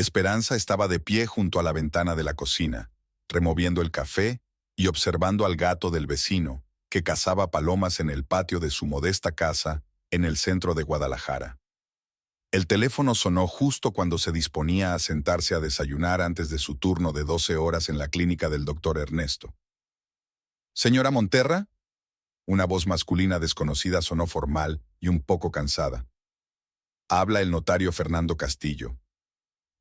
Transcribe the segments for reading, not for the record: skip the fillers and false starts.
Esperanza estaba de pie junto a la ventana de la cocina, removiendo el café y observando al gato del vecino, que cazaba palomas en el patio de su modesta casa en el centro de Guadalajara. El teléfono sonó justo cuando se disponía a sentarse a desayunar antes de su turno de 12 horas en la clínica del doctor Ernesto. «¿Señora Monterra?» Una voz masculina desconocida sonó formal y un poco cansada. Habla el notario Fernando Castillo.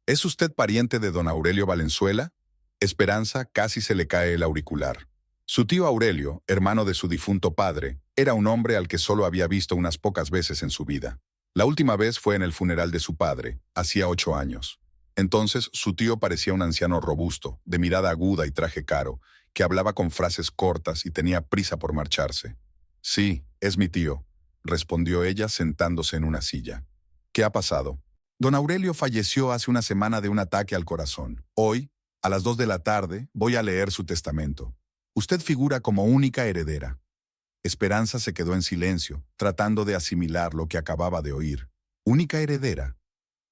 ¿Es usted pariente de don Aurelio Valenzuela? Esperanza casi se le cae el auricular. Su tío Aurelio, hermano de su difunto padre, era un hombre al que solo había visto unas pocas veces en su vida. La última vez fue en el funeral de su padre, hacía 8 años. Entonces su tío parecía un anciano robusto, de mirada aguda y traje caro, que hablaba con frases cortas y tenía prisa por marcharse. «Sí, es mi tío», respondió ella sentándose en una silla. «¿Qué ha pasado?» «Don Aurelio falleció hace una semana de un ataque al corazón. Hoy, a las 2 de la tarde, voy a leer su testamento. Usted figura como única heredera». Esperanza se quedó en silencio, tratando de asimilar lo que acababa de oír. ¿Única heredera?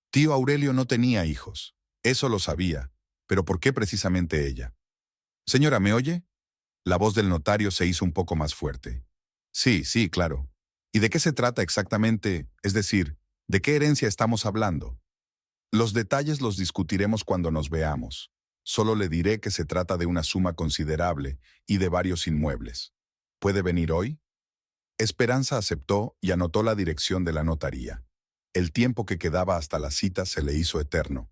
Tío Aurelio no tenía hijos. Eso lo sabía. ¿Pero por qué precisamente ella? «Señora, ¿me oye?» La voz del notario se hizo un poco más fuerte. «Sí, sí, claro. ¿Y de qué se trata exactamente? Es decir, ¿de qué herencia estamos hablando?» «Los detalles los discutiremos cuando nos veamos. Solo le diré que se trata de una suma considerable y de varios inmuebles. ¿Puede venir hoy?» Esperanza aceptó y anotó la dirección de la notaría. El tiempo que quedaba hasta la cita se le hizo eterno.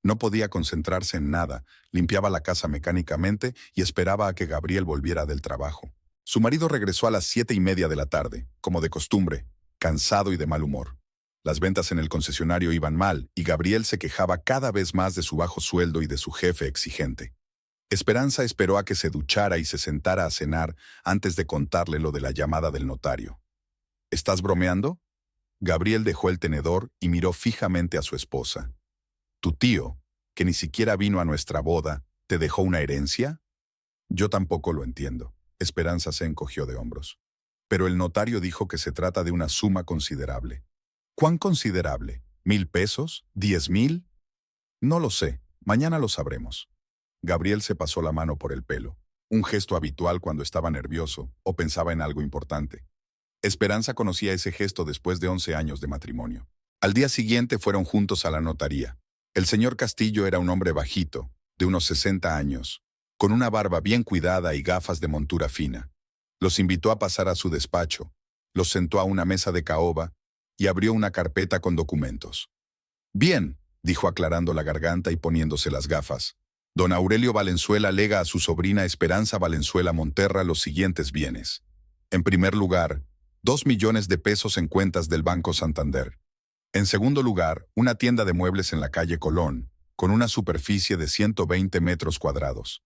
No podía concentrarse en nada, limpiaba la casa mecánicamente y esperaba a que Gabriel volviera del trabajo. Su marido regresó a las 7:30 de la tarde, como de costumbre, cansado y de mal humor. Las ventas en el concesionario iban mal y Gabriel se quejaba cada vez más de su bajo sueldo y de su jefe exigente. Esperanza esperó a que se duchara y se sentara a cenar antes de contarle lo de la llamada del notario. «¿Estás bromeando?» Gabriel dejó el tenedor y miró fijamente a su esposa. «¿Tu tío, que ni siquiera vino a nuestra boda, te dejó una herencia?» «Yo tampoco lo entiendo». Esperanza se encogió de hombros. «Pero el notario dijo que se trata de una suma considerable». «¿Cuán considerable? ¿1,000 pesos? ¿10,000? No lo sé. Mañana lo sabremos». Gabriel se pasó la mano por el pelo, un gesto habitual cuando estaba nervioso o pensaba en algo importante. Esperanza conocía ese gesto después de 11 años de matrimonio. Al día siguiente fueron juntos a la notaría. El señor Castillo era un hombre bajito, de unos 60 años, con una barba bien cuidada y gafas de montura fina. Los invitó a pasar a su despacho, los sentó a una mesa de caoba y abrió una carpeta con documentos. «Bien», dijo aclarando la garganta y poniéndose las gafas. «Don Aurelio Valenzuela lega a su sobrina Esperanza Valenzuela Monterra los siguientes bienes. En primer lugar, 2 millones de pesos en cuentas del Banco Santander. En segundo lugar, una tienda de muebles en la calle Colón, con una superficie de 120 metros cuadrados.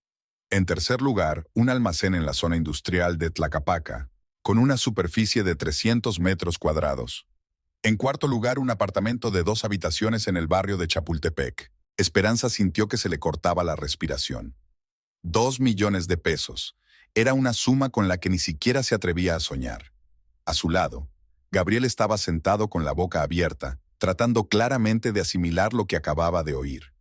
En tercer lugar, un almacén en la zona industrial de Tlacapaca, con una superficie de 300 metros cuadrados. En cuarto lugar, un apartamento de 2 habitaciones en el barrio de Chapultepec». Esperanza sintió que se le cortaba la respiración. 2 millones de pesos. Era una suma con la que ni siquiera se atrevía a soñar. A su lado, Gabriel estaba sentado con la boca abierta, tratando claramente de asimilar lo que acababa de oír.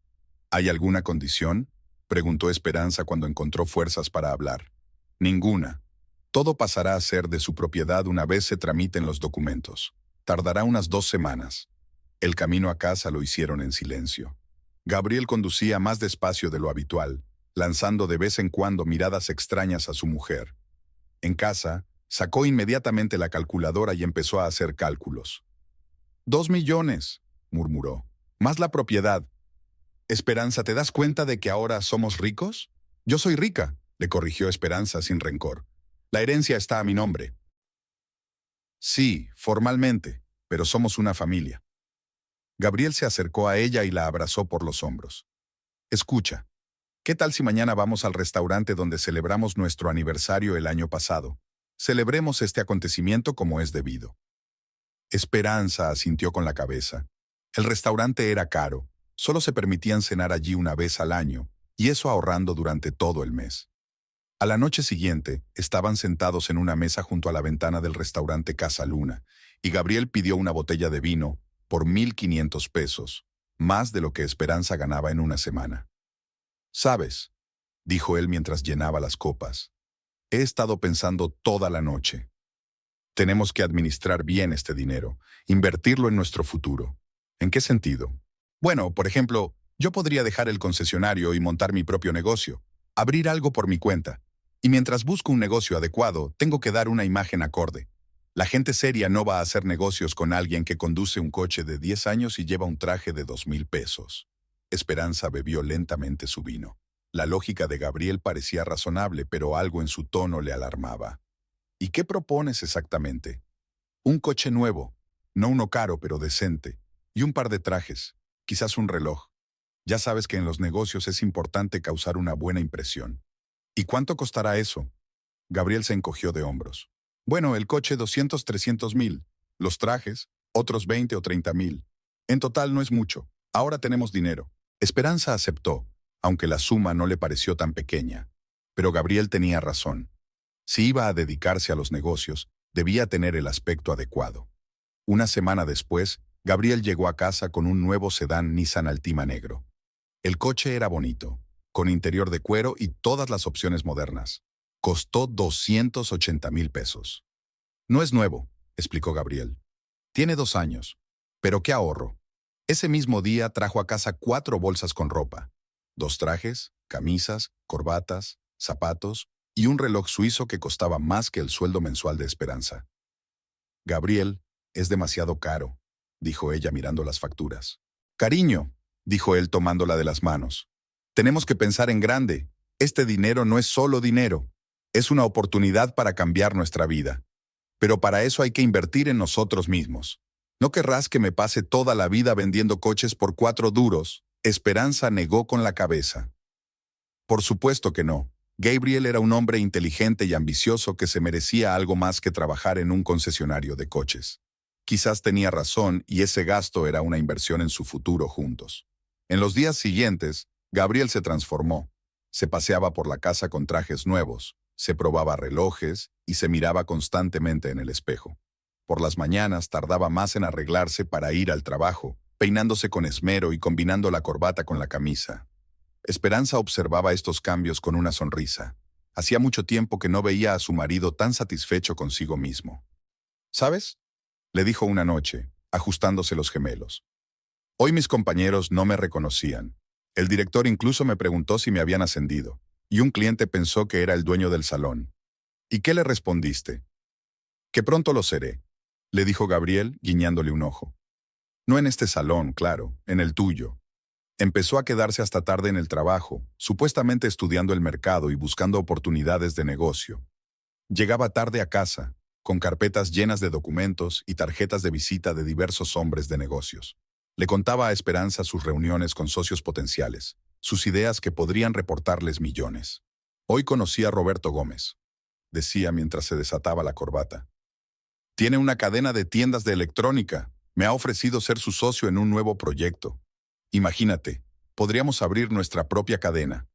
«¿Hay alguna condición?», preguntó Esperanza cuando encontró fuerzas para hablar. «Ninguna. Todo pasará a ser de su propiedad una vez se tramiten los documentos. Tardará unas 2 semanas». El camino a casa lo hicieron en silencio. Gabriel conducía más despacio de lo habitual, lanzando de vez en cuando miradas extrañas a su mujer. En casa, sacó inmediatamente la calculadora y empezó a hacer cálculos. «2 millones», murmuró. «Más la propiedad». «Esperanza, ¿te das cuenta de que ahora somos ricos?» «Yo soy rica», le corrigió Esperanza sin rencor. «La herencia está a mi nombre». «Sí, formalmente, pero somos una familia». Gabriel se acercó a ella y la abrazó por los hombros. «Escucha, ¿qué tal si mañana vamos al restaurante donde celebramos nuestro aniversario el año pasado? Celebremos este acontecimiento como es debido». Esperanza asintió con la cabeza. El restaurante era caro, solo se permitían cenar allí una vez al año, y eso ahorrando durante todo el mes. A la noche siguiente, estaban sentados en una mesa junto a la ventana del restaurante Casa Luna, y Gabriel pidió una botella de vino por 1,500 pesos, más de lo que Esperanza ganaba en una semana. «¿Sabes?», dijo él mientras llenaba las copas. «He estado pensando toda la noche. Tenemos que administrar bien este dinero, invertirlo en nuestro futuro». «¿En qué sentido?». «Bueno, por ejemplo, yo podría dejar el concesionario y montar mi propio negocio, abrir algo por mi cuenta. Y mientras busco un negocio adecuado, tengo que dar una imagen acorde. La gente seria no va a hacer negocios con alguien que conduce un coche de 10 años y lleva un traje de 2,000 pesos». Esperanza bebió lentamente su vino. La lógica de Gabriel parecía razonable, pero algo en su tono le alarmaba. «¿Y qué propones exactamente?». «Un coche nuevo, no uno caro pero decente, y un par de trajes, quizás un reloj. Ya sabes que en los negocios es importante causar una buena impresión». «¿Y cuánto costará eso?». Gabriel se encogió de hombros. «Bueno, el coche 200, 300 mil. Los trajes, otros 20 o 30 mil. En total no es mucho. Ahora tenemos dinero». Esperanza aceptó, aunque la suma no le pareció tan pequeña. Pero Gabriel tenía razón. Si iba a dedicarse a los negocios, debía tener el aspecto adecuado. Una semana después, Gabriel llegó a casa con un nuevo sedán Nissan Altima negro. El coche era bonito, con interior de cuero y todas las opciones modernas. Costó 280,000 pesos. «No es nuevo», explicó Gabriel. «Tiene 2 años. Pero qué ahorro». Ese mismo día trajo a casa 4 bolsas con ropa, 2 trajes, camisas, corbatas, zapatos y un reloj suizo que costaba más que el sueldo mensual de Esperanza. «Gabriel, es demasiado caro», dijo ella mirando las facturas. «Cariño», dijo él tomándola de las manos. «Tenemos que pensar en grande. Este dinero no es solo dinero. Es una oportunidad para cambiar nuestra vida. Pero para eso hay que invertir en nosotros mismos. ¿No querrás que me pase toda la vida vendiendo coches por 4 duros?» Esperanza negó con la cabeza. Por supuesto que no. Gabriel era un hombre inteligente y ambicioso que se merecía algo más que trabajar en un concesionario de coches. Quizás tenía razón y ese gasto era una inversión en su futuro juntos. En los días siguientes, Gabriel se transformó. Se paseaba por la casa con trajes nuevos, se probaba relojes y se miraba constantemente en el espejo. Por las mañanas tardaba más en arreglarse para ir al trabajo, peinándose con esmero y combinando la corbata con la camisa. Esperanza observaba estos cambios con una sonrisa. Hacía mucho tiempo que no veía a su marido tan satisfecho consigo mismo. «¿Sabes?», le dijo una noche, ajustándose los gemelos. «Hoy mis compañeros no me reconocían. El director incluso me preguntó si me habían ascendido, y un cliente pensó que era el dueño del salón». «¿Y qué le respondiste?». «Que pronto lo seré», le dijo Gabriel, guiñándole un ojo. «No en este salón, claro, en el tuyo». Empezó a quedarse hasta tarde en el trabajo, supuestamente estudiando el mercado y buscando oportunidades de negocio. Llegaba tarde a casa, con carpetas llenas de documentos y tarjetas de visita de diversos hombres de negocios. Le contaba a Esperanza sus reuniones con socios potenciales, sus ideas que podrían reportarles millones. «Hoy conocí a Roberto Gómez», decía mientras se desataba la corbata. «Tiene una cadena de tiendas de electrónica. Me ha ofrecido ser su socio en un nuevo proyecto. Imagínate, podríamos abrir nuestra propia cadena».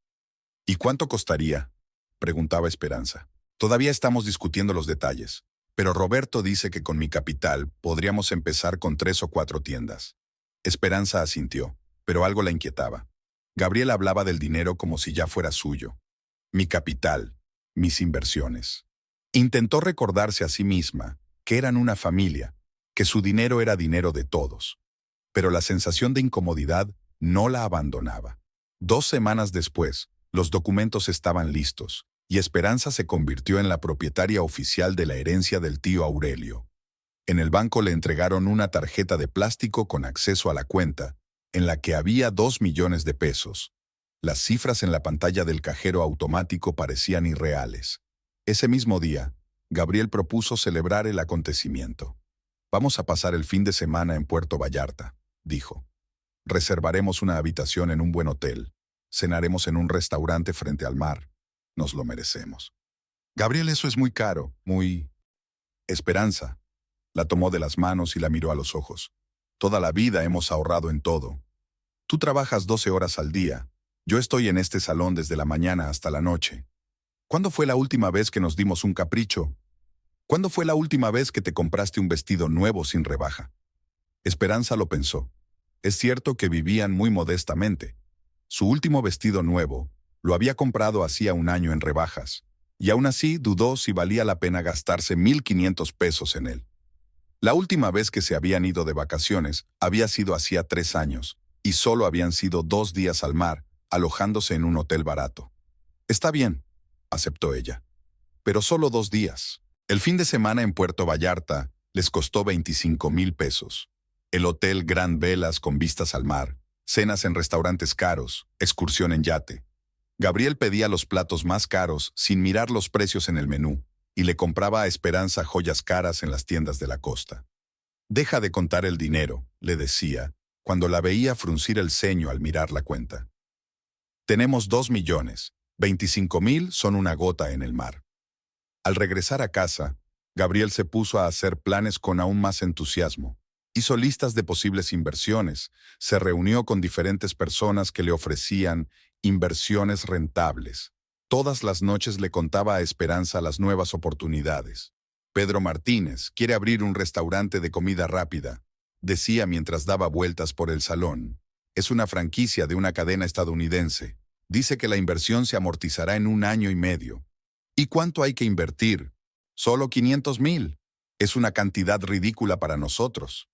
«¿Y cuánto costaría?», preguntaba Esperanza. «Todavía estamos discutiendo los detalles, pero Roberto dice que con mi capital podríamos empezar con 3 o 4 tiendas». Esperanza asintió, pero algo la inquietaba. Gabriel hablaba del dinero como si ya fuera suyo. «Mi capital, mis inversiones». Intentó recordarse a sí misma que eran una familia, que su dinero era dinero de todos. Pero la sensación de incomodidad no la abandonaba. 2 semanas después, los documentos estaban listos, y Esperanza se convirtió en la propietaria oficial de la herencia del tío Aurelio. En el banco le entregaron una tarjeta de plástico con acceso a la cuenta, en la que había 2 millones de pesos. Las cifras en la pantalla del cajero automático parecían irreales. Ese mismo día, Gabriel propuso celebrar el acontecimiento. «Vamos a pasar el fin de semana en Puerto Vallarta», dijo. «Reservaremos una habitación en un buen hotel. Cenaremos en un restaurante frente al mar. Nos lo merecemos». «Gabriel, eso es muy caro, muy...». Esperanza la tomó de las manos y la miró a los ojos. «Toda la vida hemos ahorrado en todo. Tú trabajas 12 horas al día. Yo estoy en este salón desde la mañana hasta la noche. ¿Cuándo fue la última vez que nos dimos un capricho? ¿Cuándo fue la última vez que te compraste un vestido nuevo sin rebaja?». Esperanza lo pensó. Es cierto que vivían muy modestamente. Su último vestido nuevo lo había comprado hacía un año en rebajas, y aún así dudó si valía la pena gastarse 1,500 pesos en él. La última vez que se habían ido de vacaciones había sido hacía 3 años, y solo habían sido 2 días al mar, alojándose en un hotel barato. Está bien, aceptó ella. Pero solo 2 días. El fin de semana en Puerto Vallarta les costó 25,000 pesos. El hotel Grand Velas con vistas al mar, cenas en restaurantes caros, excursión en yate. Gabriel pedía los platos más caros sin mirar los precios en el menú, y le compraba a Esperanza joyas caras en las tiendas de la costa. Deja de contar el dinero, le decía, cuando la veía fruncir el ceño al mirar la cuenta. Tenemos 2 millones, 25,000 son una gota en el mar. Al regresar a casa, Gabriel se puso a hacer planes con aún más entusiasmo. Hizo listas de posibles inversiones, se reunió con diferentes personas que le ofrecían inversiones rentables. Todas las noches le contaba a Esperanza las nuevas oportunidades. Pedro Martínez quiere abrir un restaurante de comida rápida, decía mientras daba vueltas por el salón. Es una franquicia de una cadena estadounidense. Dice que la inversión se amortizará en 1 año y medio. ¿Y cuánto hay que invertir? Solo 500,000. Es una cantidad ridícula para nosotros.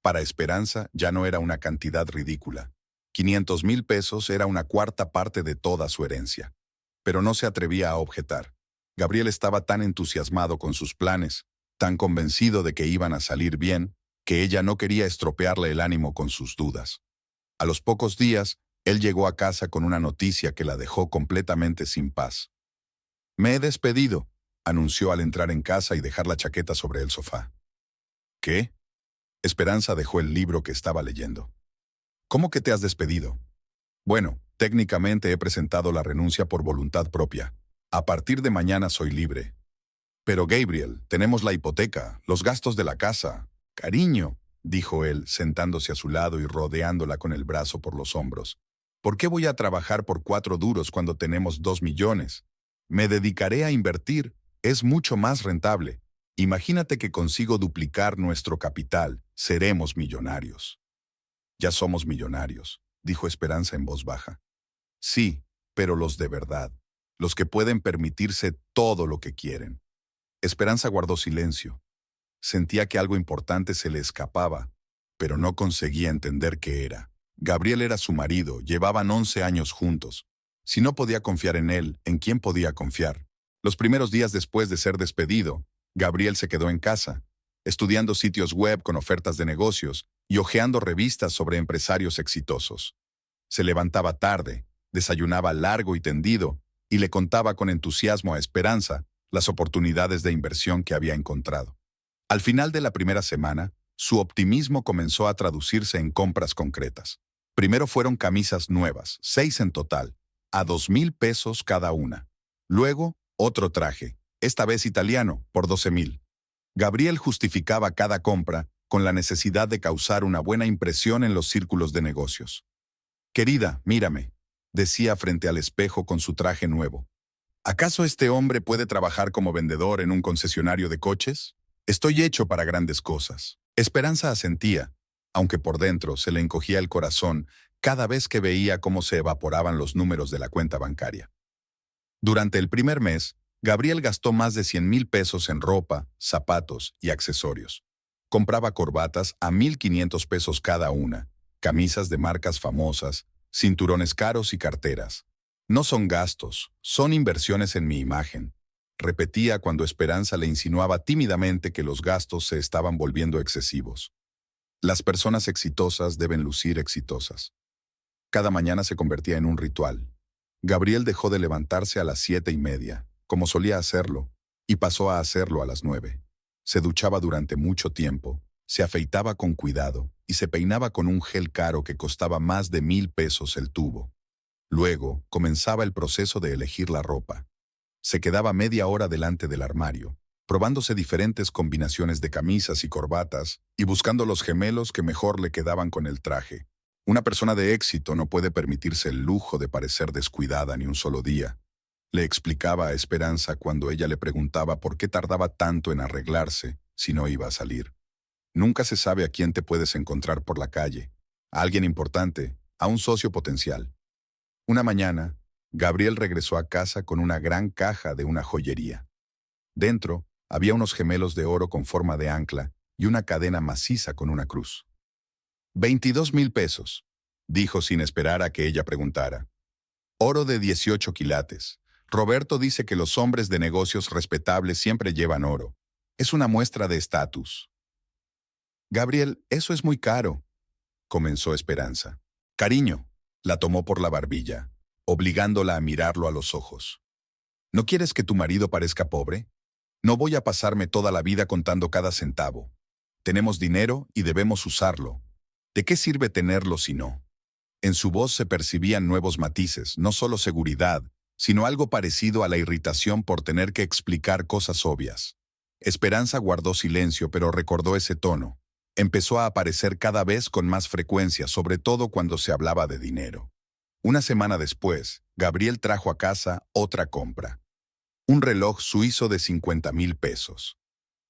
Para Esperanza ya no era una cantidad ridícula. 500,000 pesos era una cuarta parte de toda su herencia. Pero no se atrevía a objetar. Gabriel estaba tan entusiasmado con sus planes, tan convencido de que iban a salir bien, que ella no quería estropearle el ánimo con sus dudas. A los pocos días, él llegó a casa con una noticia que la dejó completamente sin paz. «Me he despedido», anunció al entrar en casa y dejar la chaqueta sobre el sofá. «¿Qué?» Esperanza dejó el libro que estaba leyendo. «¿Cómo que te has despedido?» «Bueno, técnicamente he presentado la renuncia por voluntad propia. A partir de mañana soy libre». «Pero Gabriel, tenemos la hipoteca, los gastos de la casa». «Cariño», dijo él, sentándose a su lado y rodeándola con el brazo por los hombros. «¿Por qué voy a trabajar por 4 duros cuando tenemos 2 millones? Me dedicaré a invertir, es mucho más rentable. Imagínate que consigo duplicar nuestro capital, seremos millonarios». «Ya somos millonarios», dijo Esperanza en voz baja. «Sí, pero los de verdad, los que pueden permitirse todo lo que quieren». Esperanza guardó silencio. Sentía que algo importante se le escapaba, pero no conseguía entender qué era. Gabriel era su marido, llevaban 11 años juntos. Si no podía confiar en él, ¿en quién podía confiar? Los primeros días después de ser despedido, Gabriel se quedó en casa, estudiando sitios web con ofertas de negocios y hojeando revistas sobre empresarios exitosos. Se levantaba tarde, desayunaba largo y tendido, y le contaba con entusiasmo a Esperanza las oportunidades de inversión que había encontrado. Al final de la primera semana, su optimismo comenzó a traducirse en compras concretas. Primero fueron camisas nuevas, 6 en total, a 2,000 pesos cada una. Luego, otro traje, esta vez italiano, por 12,000. Gabriel justificaba cada compra con la necesidad de causar una buena impresión en los círculos de negocios. «Querida, mírame», decía frente al espejo con su traje nuevo. «¿Acaso este hombre puede trabajar como vendedor en un concesionario de coches? Estoy hecho para grandes cosas». Esperanza asentía, aunque por dentro se le encogía el corazón cada vez que veía cómo se evaporaban los números de la cuenta bancaria. Durante el primer mes, Gabriel gastó más de 100,000 pesos en ropa, zapatos y accesorios. Compraba corbatas a 1,500 pesos cada una, camisas de marcas famosas, cinturones caros y carteras. «No son gastos, son inversiones en mi imagen», repetía cuando Esperanza le insinuaba tímidamente que los gastos se estaban volviendo excesivos. Las personas exitosas deben lucir exitosas. Cada mañana se convertía en un ritual. Gabriel dejó de levantarse a las 7:30, como solía hacerlo, y pasó a hacerlo a las 9. Se duchaba durante mucho tiempo, se afeitaba con cuidado y se peinaba con un gel caro que costaba más de 1,000 pesos el tubo. Luego comenzaba el proceso de elegir la ropa. Se quedaba media hora delante del armario, probándose diferentes combinaciones de camisas y corbatas y buscando los gemelos que mejor le quedaban con el traje. Una persona de éxito no puede permitirse el lujo de parecer descuidada ni un solo día, le explicaba a Esperanza cuando ella le preguntaba por qué tardaba tanto en arreglarse si no iba a salir. Nunca se sabe a quién te puedes encontrar por la calle. a alguien importante, a un socio potencial. Una mañana, Gabriel regresó a casa con una gran caja de una joyería. Dentro, había unos gemelos de oro con forma de ancla y una cadena maciza con una cruz. 22,000 pesos, dijo sin esperar a que ella preguntara. Oro de 18 quilates. Roberto dice que los hombres de negocios respetables siempre llevan oro. Es una muestra de estatus. Gabriel, eso es muy caro, comenzó Esperanza. Cariño, la tomó por la barbilla, obligándola a mirarlo a los ojos. ¿No quieres que tu marido parezca pobre? No voy a pasarme toda la vida contando cada centavo. Tenemos dinero y debemos usarlo. ¿De qué sirve tenerlo si no? En su voz se percibían nuevos matices, no solo seguridad, sino algo parecido a la irritación por tener que explicar cosas obvias. Esperanza guardó silencio, pero recordó ese tono. Empezó a aparecer cada vez con más frecuencia, sobre todo cuando se hablaba de dinero. Una semana después, Gabriel trajo a casa otra compra. Un reloj suizo de 50,000 pesos.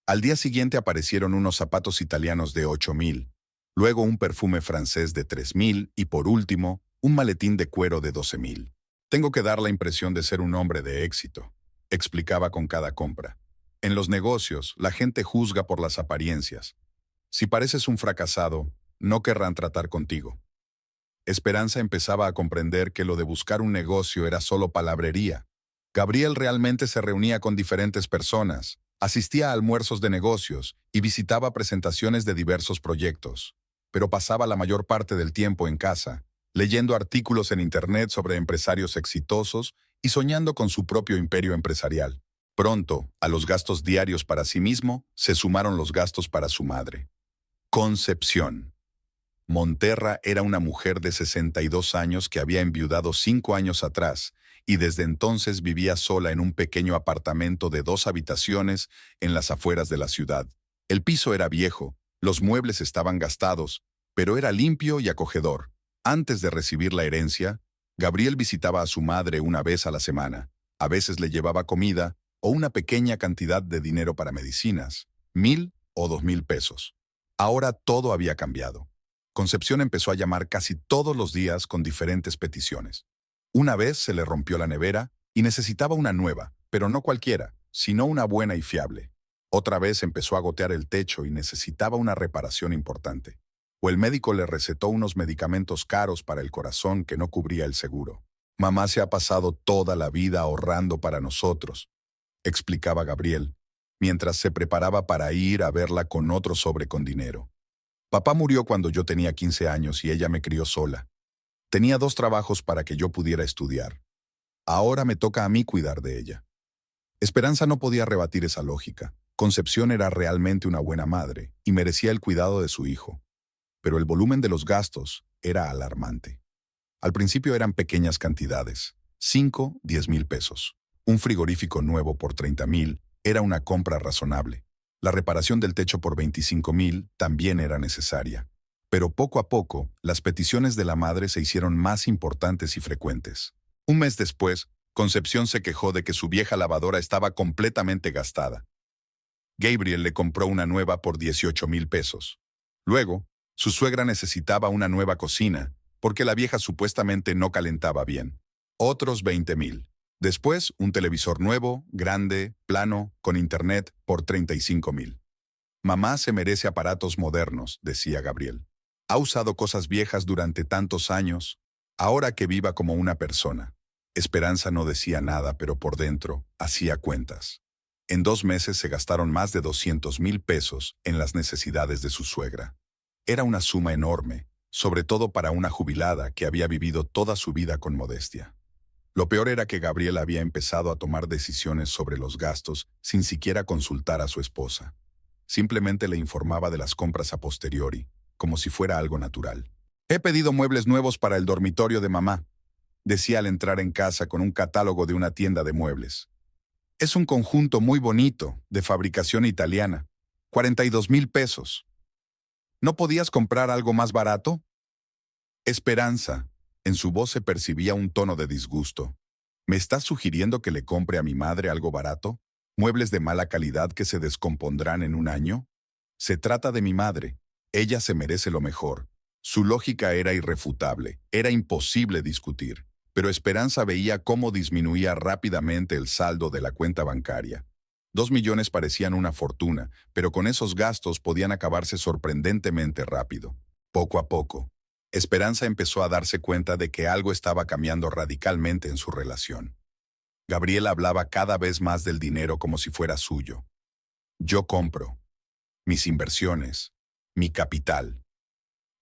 Al día siguiente aparecieron unos zapatos italianos de 8,000, luego un perfume francés de 3,000 y por último, un maletín de cuero de 12,000. Tengo que dar la impresión de ser un hombre de éxito, explicaba con cada compra. En los negocios, la gente juzga por las apariencias. Si pareces un fracasado, no querrán tratar contigo. Esperanza empezaba a comprender que lo de buscar un negocio era solo palabrería. Gabriel realmente se reunía con diferentes personas, asistía a almuerzos de negocios y visitaba presentaciones de diversos proyectos, pero pasaba la mayor parte del tiempo en casa, leyendo artículos en Internet sobre empresarios exitosos y soñando con su propio imperio empresarial. Pronto, a los gastos diarios para sí mismo, se sumaron los gastos para su madre. Concepción. Monterra era una mujer de 62 años que había enviudado 5 años atrás y desde entonces vivía sola en un pequeño apartamento de 2 habitaciones en las afueras de la ciudad. El piso era viejo, los muebles estaban gastados, pero era limpio y acogedor. Antes de recibir la herencia, Gabriel visitaba a su madre una vez a la semana. A veces le llevaba comida o una pequeña cantidad de dinero para medicinas, 1,000 o 2,000 pesos. Ahora todo había cambiado. Concepción empezó a llamar casi todos los días con diferentes peticiones. Una vez se le rompió la nevera y necesitaba una nueva, pero no cualquiera, sino una buena y fiable. Otra vez empezó a gotear el techo y necesitaba una reparación importante. O el médico le recetó unos medicamentos caros para el corazón que no cubría el seguro. Mamá se ha pasado toda la vida ahorrando para nosotros, explicaba Gabriel, mientras se preparaba para ir a verla con otro sobre con dinero. Papá murió cuando yo tenía 15 años y ella me crió sola. Tenía 2 trabajos para que yo pudiera estudiar. Ahora me toca a mí cuidar de ella. Esperanza no podía rebatir esa lógica. Concepción era realmente una buena madre y merecía el cuidado de su hijo. Pero el volumen de los gastos era alarmante. Al principio eran pequeñas cantidades, 5, 10,000 pesos. Un frigorífico nuevo por 30,000 era una compra razonable. La reparación del techo por 25,000 también era necesaria. Pero poco a poco, las peticiones de la madre se hicieron más importantes y frecuentes. Un mes después, Concepción se quejó de que su vieja lavadora estaba completamente gastada. Gabriel le compró una nueva por 18,000 pesos. Luego, su suegra necesitaba una nueva cocina, porque la vieja supuestamente no calentaba bien. Otros 20,000. Después, un televisor nuevo, grande, plano, con internet, por 35,000. Mamá se merece aparatos modernos, decía Gabriel. Ha usado cosas viejas durante tantos años, ahora que viva como una persona. Esperanza no decía nada, pero por dentro hacía cuentas. En 2 meses se gastaron más de 200,000 pesos en las necesidades de su suegra. Era una suma enorme, sobre todo para una jubilada que había vivido toda su vida con modestia. Lo peor era que Gabriel había empezado a tomar decisiones sobre los gastos sin siquiera consultar a su esposa. Simplemente le informaba de las compras a posteriori, como si fuera algo natural. He pedido muebles nuevos para el dormitorio de mamá, decía al entrar en casa con un catálogo de una tienda de muebles. Es un conjunto muy bonito, de fabricación italiana. 42,000 pesos. ¿No podías comprar algo más barato? Esperanza. En su voz se percibía un tono de disgusto. ¿Me estás sugiriendo que le compre a mi madre algo barato? ¿Muebles de mala calidad que se descompondrán en un año? Se trata de mi madre. Ella se merece lo mejor. Su lógica era irrefutable, era imposible discutir, pero Esperanza veía cómo disminuía rápidamente el saldo de la cuenta bancaria. 2 millones parecían una fortuna, pero con esos gastos podían acabarse sorprendentemente rápido. Poco a poco, Esperanza empezó a darse cuenta de que algo estaba cambiando radicalmente en su relación. Gabriel hablaba cada vez más del dinero como si fuera suyo. Yo compro, mis inversiones, mi capital.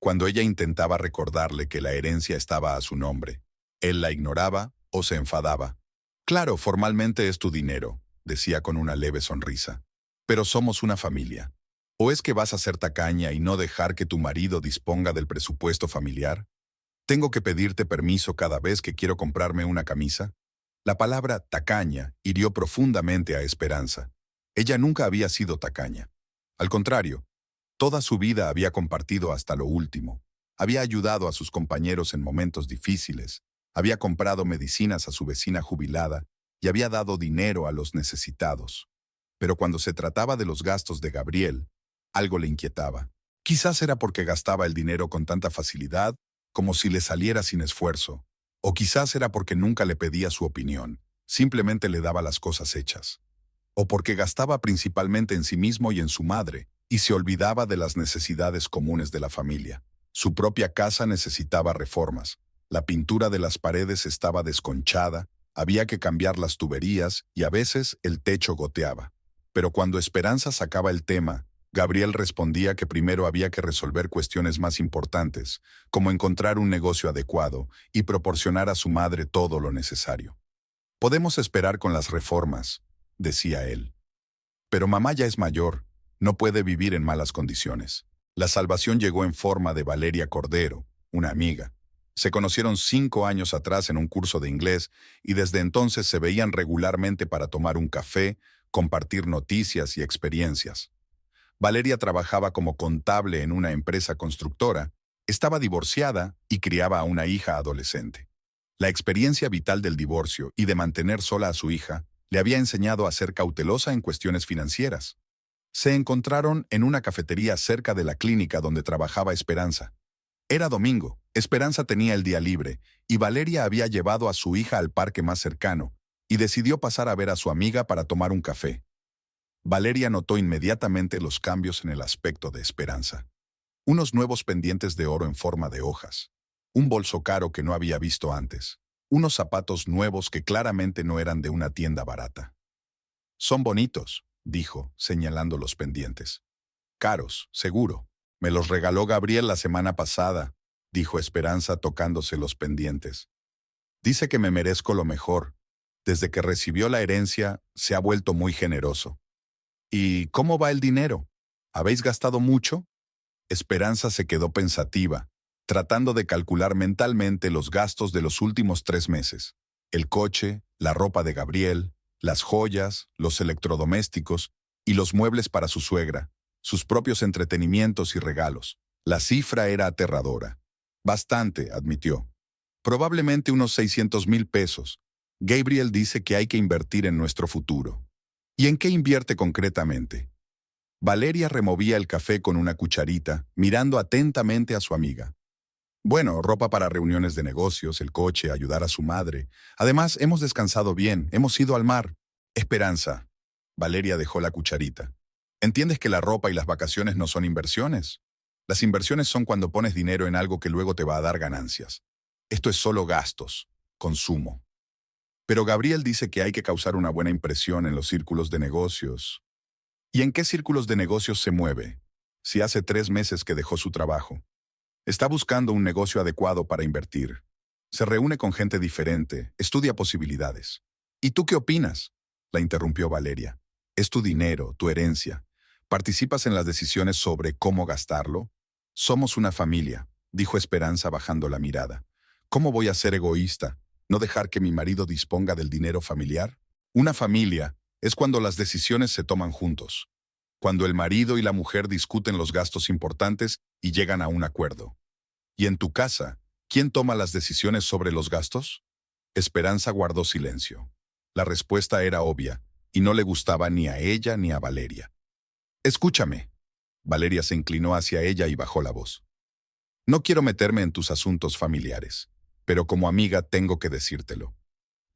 Cuando ella intentaba recordarle que la herencia estaba a su nombre, él la ignoraba o se enfadaba. Claro, formalmente es tu dinero, decía con una leve sonrisa. Pero somos una familia. ¿O es que vas a ser tacaña y no dejar que tu marido disponga del presupuesto familiar? ¿Tengo que pedirte permiso cada vez que quiero comprarme una camisa? La palabra tacaña hirió profundamente a Esperanza. Ella nunca había sido tacaña. Al contrario, toda su vida había compartido hasta lo último. Había ayudado a sus compañeros en momentos difíciles, había comprado medicinas a su vecina jubilada y había dado dinero a los necesitados. Pero cuando se trataba de los gastos de Gabriel, algo le inquietaba. Quizás era porque gastaba el dinero con tanta facilidad, como si le saliera sin esfuerzo. O quizás era porque nunca le pedía su opinión, simplemente le daba las cosas hechas. O porque gastaba principalmente en sí mismo y en su madre, y se olvidaba de las necesidades comunes de la familia. Su propia casa necesitaba reformas. La pintura de las paredes estaba desconchada, había que cambiar las tuberías y a veces el techo goteaba. Pero cuando Esperanza sacaba el tema, Gabriel respondía que primero había que resolver cuestiones más importantes, como encontrar un negocio adecuado y proporcionar a su madre todo lo necesario. Podemos esperar con las reformas, decía él. Pero mamá ya es mayor, no puede vivir en malas condiciones. La salvación llegó en forma de Valeria Cordero, una amiga. Se conocieron 5 años atrás en un curso de inglés y desde entonces se veían regularmente para tomar un café, compartir noticias y experiencias. Valeria trabajaba como contable en una empresa constructora, estaba divorciada y criaba a una hija adolescente. La experiencia vital del divorcio y de mantener sola a su hija le había enseñado a ser cautelosa en cuestiones financieras. Se encontraron en una cafetería cerca de la clínica donde trabajaba Esperanza. Era domingo, Esperanza tenía el día libre y Valeria había llevado a su hija al parque más cercano y decidió pasar a ver a su amiga para tomar un café. Valeria notó inmediatamente los cambios en el aspecto de Esperanza. Unos nuevos pendientes de oro en forma de hojas, un bolso caro que no había visto antes, unos zapatos nuevos que claramente no eran de una tienda barata. «Son bonitos», dijo, señalando los pendientes. «Caros, seguro. Me los regaló Gabriel la semana pasada», dijo Esperanza tocándose los pendientes. «Dice que me merezco lo mejor. Desde que recibió la herencia, se ha vuelto muy generoso». «¿Y cómo va el dinero? ¿Habéis gastado mucho?» Esperanza se quedó pensativa, tratando de calcular mentalmente los gastos de los últimos 3 meses. El coche, la ropa de Gabriel, las joyas, los electrodomésticos y los muebles para su suegra, sus propios entretenimientos y regalos. La cifra era aterradora. «Bastante», admitió. «Probablemente unos 600,000 pesos. Gabriel dice que hay que invertir en nuestro futuro». «¿Y en qué invierte concretamente?» Valeria removía el café con una cucharita, mirando atentamente a su amiga. «Bueno, ropa para reuniones de negocios, el coche, ayudar a su madre. Además, hemos descansado bien, hemos ido al mar». «Esperanza». Valeria dejó la cucharita. «¿Entiendes que la ropa y las vacaciones no son inversiones? Las inversiones son cuando pones dinero en algo que luego te va a dar ganancias. Esto es solo gastos, consumo». «Pero Gabriel dice que hay que causar una buena impresión en los círculos de negocios». «¿Y en qué círculos de negocios se mueve? Si hace 3 meses que dejó su trabajo. Está buscando un negocio adecuado para invertir. Se reúne con gente diferente, estudia posibilidades». «¿Y tú qué opinas?», la interrumpió Valeria. «Es tu dinero, tu herencia. ¿Participas en las decisiones sobre cómo gastarlo?» «Somos una familia», dijo Esperanza bajando la mirada. «¿Cómo voy a ser egoísta? ¿No dejar que mi marido disponga del dinero familiar?» «Una familia es cuando las decisiones se toman juntos. Cuando el marido y la mujer discuten los gastos importantes y llegan a un acuerdo. ¿Y en tu casa, quién toma las decisiones sobre los gastos?» Esperanza guardó silencio. La respuesta era obvia, y no le gustaba ni a ella ni a Valeria. «Escúchame». Valeria se inclinó hacia ella y bajó la voz. No quiero meterme en tus asuntos familiares, pero como amiga tengo que decírtelo.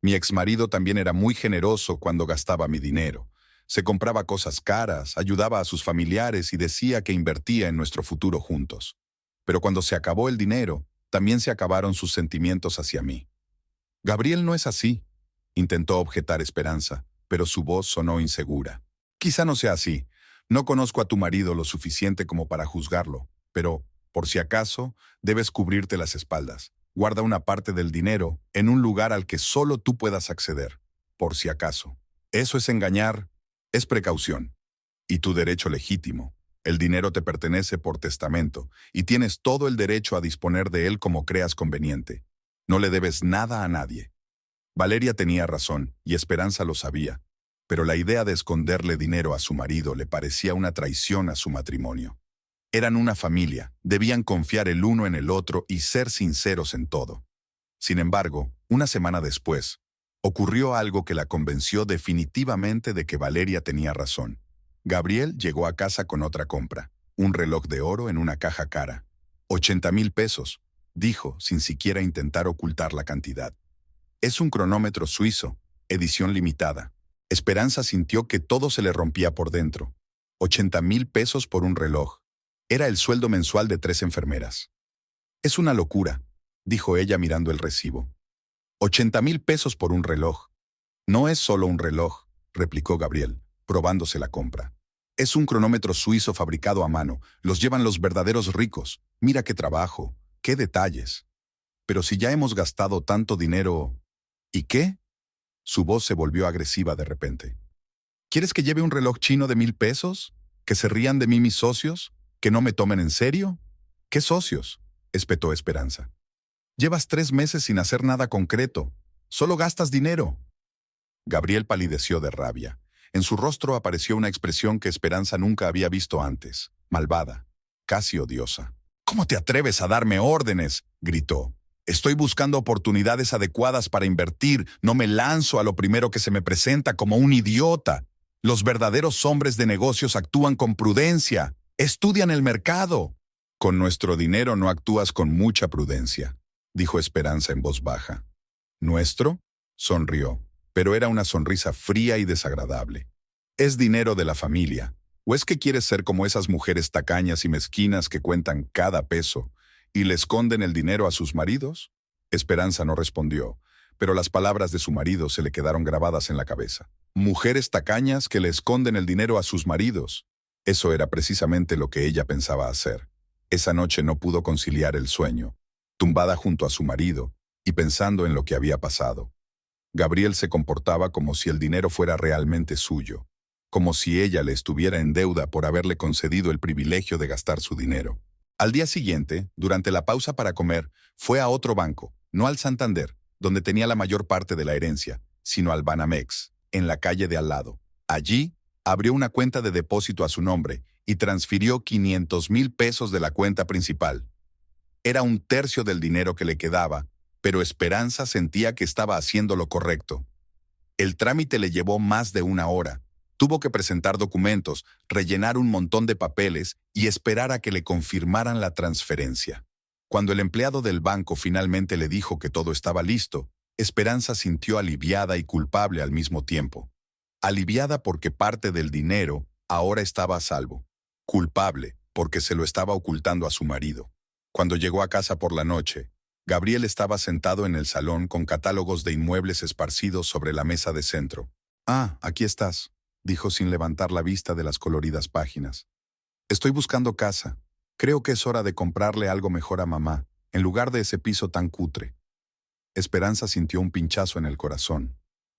Mi exmarido también era muy generoso cuando gastaba mi dinero. Se compraba cosas caras, ayudaba a sus familiares y decía que invertía en nuestro futuro juntos. Pero cuando se acabó el dinero, también se acabaron sus sentimientos hacia mí. Gabriel no es así, intentó objetar Esperanza, pero su voz sonó insegura. Quizá no sea así. No conozco a tu marido lo suficiente como para juzgarlo, pero, por si acaso, debes cubrirte las espaldas. Guarda una parte del dinero en un lugar al que solo tú puedas acceder, por si acaso. Eso es engañar, es precaución. Y tu derecho legítimo. El dinero te pertenece por testamento y tienes todo el derecho a disponer de él como creas conveniente. No le debes nada a nadie. Valeria tenía razón y Esperanza lo sabía, pero la idea de esconderle dinero a su marido le parecía una traición a su matrimonio. Eran una familia, debían confiar el uno en el otro y ser sinceros en todo. Sin embargo, una semana después, ocurrió algo que la convenció definitivamente de que Valeria tenía razón. Gabriel llegó a casa con otra compra, un reloj de oro en una caja cara. 80,000 pesos, dijo, sin siquiera intentar ocultar la cantidad. Es un cronómetro suizo, edición limitada. Esperanza sintió que todo se le rompía por dentro. 80,000 pesos por un reloj. Era el sueldo mensual de 3 enfermeras. Es una locura, dijo ella mirando el recibo. 80,000 pesos por un reloj. No es solo un reloj, replicó Gabriel, probándose la compra. Es un cronómetro suizo fabricado a mano. Los llevan los verdaderos ricos. Mira qué trabajo, qué detalles. Pero si ya hemos gastado tanto dinero... ¿Y qué? Su voz se volvió agresiva de repente. ¿Quieres que lleve un reloj chino de 1,000 pesos? ¿Que se rían de mí mis socios? ¿Que no me tomen en serio? ¿Qué socios?, espetó Esperanza. Llevas 3 meses sin hacer nada concreto. Solo gastas dinero. Gabriel palideció de rabia. En su rostro apareció una expresión que Esperanza nunca había visto antes, malvada, casi odiosa. «¿Cómo te atreves a darme órdenes?», gritó. «Estoy buscando oportunidades adecuadas para invertir, no me lanzo a lo primero que se me presenta como un idiota. Los verdaderos hombres de negocios actúan con prudencia, estudian el mercado». «Con nuestro dinero no actúas con mucha prudencia», dijo Esperanza en voz baja. «¿Nuestro?», sonrió, pero era una sonrisa fría y desagradable. «Es dinero de la familia. ¿O es que quieres ser como esas mujeres tacañas y mezquinas que cuentan cada peso y le esconden el dinero a sus maridos?» Esperanza no respondió, pero las palabras de su marido se le quedaron grabadas en la cabeza. Mujeres tacañas que le esconden el dinero a sus maridos. Eso era precisamente lo que ella pensaba hacer. Esa noche no pudo conciliar el sueño, tumbada junto a su marido y pensando en lo que había pasado. Gabriel se comportaba como si el dinero fuera realmente suyo, como si ella le estuviera en deuda por haberle concedido el privilegio de gastar su dinero. Al día siguiente, durante la pausa para comer, fue a otro banco, no al Santander, donde tenía la mayor parte de la herencia, sino al Banamex, en la calle de al lado. Allí, abrió una cuenta de depósito a su nombre y transfirió 500,000 pesos de la cuenta principal. Era un tercio del dinero que le quedaba, pero Esperanza sentía que estaba haciendo lo correcto. El trámite le llevó más de 1 hora. Tuvo que presentar documentos, rellenar un montón de papeles y esperar a que le confirmaran la transferencia. Cuando el empleado del banco finalmente le dijo que todo estaba listo, Esperanza sintió aliviada y culpable al mismo tiempo. Aliviada porque parte del dinero ahora estaba a salvo. Culpable porque se lo estaba ocultando a su marido. Cuando llegó a casa por la noche, Gabriel estaba sentado en el salón con catálogos de inmuebles esparcidos sobre la mesa de centro. «Ah, aquí estás», dijo sin levantar la vista de las coloridas páginas. «Estoy buscando casa. Creo que es hora de comprarle algo mejor a mamá, en lugar de ese piso tan cutre». Esperanza sintió un pinchazo en el corazón.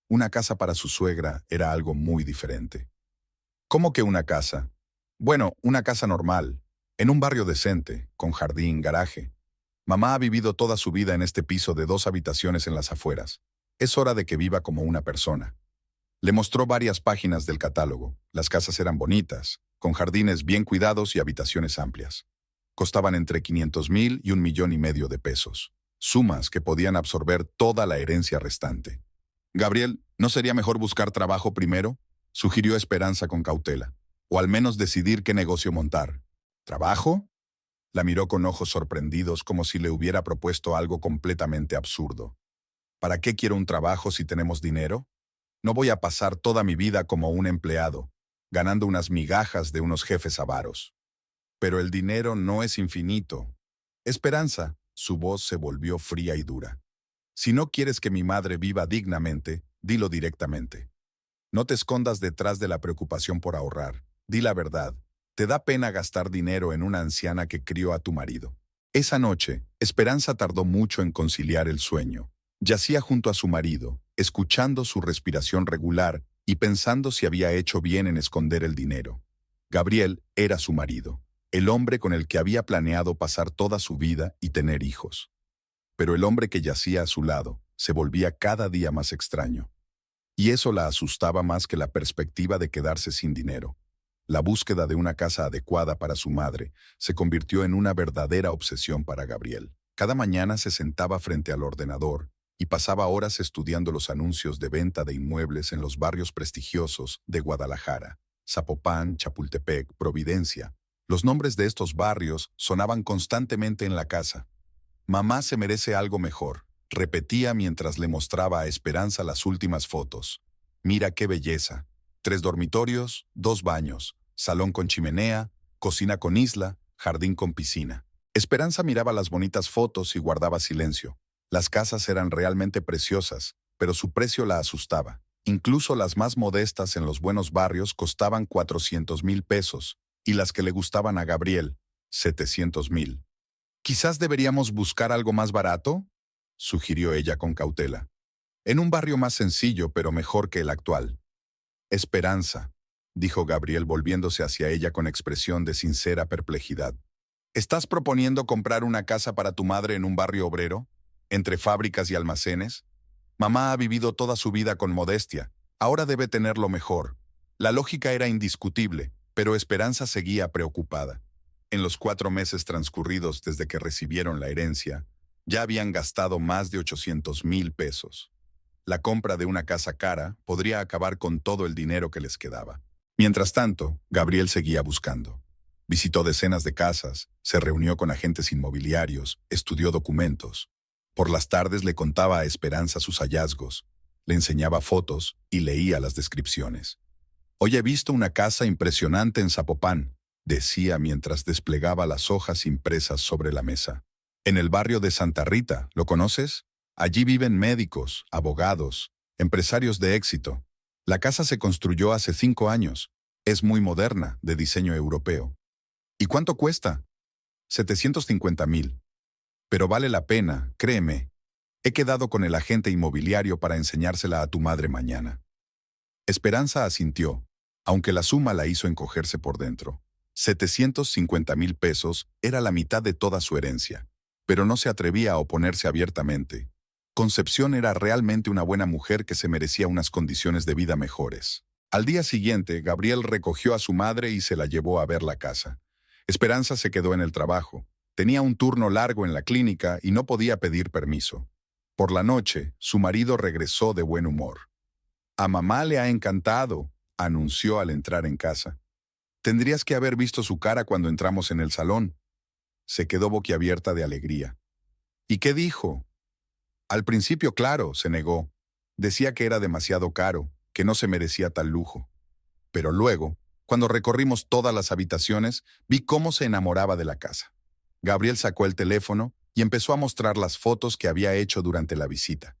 Una casa para su suegra era algo muy diferente. «¿Cómo que una casa?». «Bueno, una casa normal, en un barrio decente, con jardín, garaje. Mamá ha vivido toda su vida en este piso de 2 habitaciones en las afueras. Es hora de que viva como una persona». Le mostró varias páginas del catálogo. Las casas eran bonitas, con jardines bien cuidados y habitaciones amplias. Costaban entre 500,000 y 1,5 millones de pesos. Sumas que podían absorber toda la herencia restante. «Gabriel, ¿no sería mejor buscar trabajo primero?», sugirió Esperanza con cautela. «O al menos decidir qué negocio montar». «¿Trabajo?». La miró con ojos sorprendidos como si le hubiera propuesto algo completamente absurdo. ¿Para qué quiero un trabajo si tenemos dinero? No voy a pasar toda mi vida como un empleado, ganando unas migajas de unos jefes avaros. Pero el dinero no es infinito. Esperanza, su voz se volvió fría y dura. Si no quieres que mi madre viva dignamente, dilo directamente. No te escondas detrás de la preocupación por ahorrar. Di la verdad. Te da pena gastar dinero en una anciana que crió a tu marido. Esa noche, Esperanza tardó mucho en conciliar el sueño. Yacía junto a su marido, escuchando su respiración regular y pensando si había hecho bien en esconder el dinero. Gabriel era su marido, el hombre con el que había planeado pasar toda su vida y tener hijos. Pero el hombre que yacía a su lado se volvía cada día más extraño. Y eso la asustaba más que la perspectiva de quedarse sin dinero. La búsqueda de una casa adecuada para su madre se convirtió en una verdadera obsesión para Gabriel. Cada mañana se sentaba frente al ordenador y pasaba horas estudiando los anuncios de venta de inmuebles en los barrios prestigiosos de Guadalajara, Zapopan, Chapultepec, Providencia. Los nombres de estos barrios sonaban constantemente en la casa. Mamá se merece algo mejor, repetía mientras le mostraba a Esperanza las últimas fotos. Mira qué belleza. 3 dormitorios, 2 baños, salón con chimenea, cocina con isla, jardín con piscina. Esperanza miraba las bonitas fotos y guardaba silencio. Las casas eran realmente preciosas, pero su precio la asustaba. Incluso las más modestas en los buenos barrios costaban 400,000 pesos, y las que le gustaban a Gabriel, 700,000. «Quizás deberíamos buscar algo más barato», sugirió ella con cautela. «En un barrio más sencillo, pero mejor que el actual». «Esperanza», dijo Gabriel volviéndose hacia ella con expresión de sincera perplejidad. «¿Estás proponiendo comprar una casa para tu madre en un barrio obrero, entre fábricas y almacenes? Mamá ha vivido toda su vida con modestia. Ahora debe tenerlo mejor». La lógica era indiscutible, pero Esperanza seguía preocupada. En los 4 meses transcurridos desde que recibieron la herencia, ya habían gastado más de 800,000 pesos. La compra de una casa cara podría acabar con todo el dinero que les quedaba. Mientras tanto, Gabriel seguía buscando. Visitó decenas de casas, se reunió con agentes inmobiliarios, estudió documentos. Por las tardes le contaba a Esperanza sus hallazgos, le enseñaba fotos y leía las descripciones. «Hoy he visto una casa impresionante en Zapopan», decía mientras desplegaba las hojas impresas sobre la mesa. «En el barrio de Santa Rita, ¿lo conoces? Allí viven médicos, abogados, empresarios de éxito. La casa se construyó hace 5 años. Es muy moderna, de diseño europeo». «¿Y cuánto cuesta?» «750,000. Pero vale la pena, créeme. He quedado con el agente inmobiliario para enseñársela a tu madre mañana». Esperanza asintió, aunque la suma la hizo encogerse por dentro. 750,000 pesos era la mitad de toda su herencia, pero no se atrevía a oponerse abiertamente. Concepción era realmente una buena mujer que se merecía unas condiciones de vida mejores. Al día siguiente, Gabriel recogió a su madre y se la llevó a ver la casa. Esperanza se quedó en el trabajo. Tenía un turno largo en la clínica y no podía pedir permiso. Por la noche, su marido regresó de buen humor. «A mamá le ha encantado», anunció al entrar en casa. «Tendrías que haber visto su cara cuando entramos en el salón». Se quedó boquiabierta de alegría. «¿Y qué dijo?» «Al principio, claro, se negó. Decía que era demasiado caro, que no se merecía tal lujo. Pero luego, cuando recorrimos todas las habitaciones, vi cómo se enamoraba de la casa». Gabriel sacó el teléfono y empezó a mostrar las fotos que había hecho durante la visita.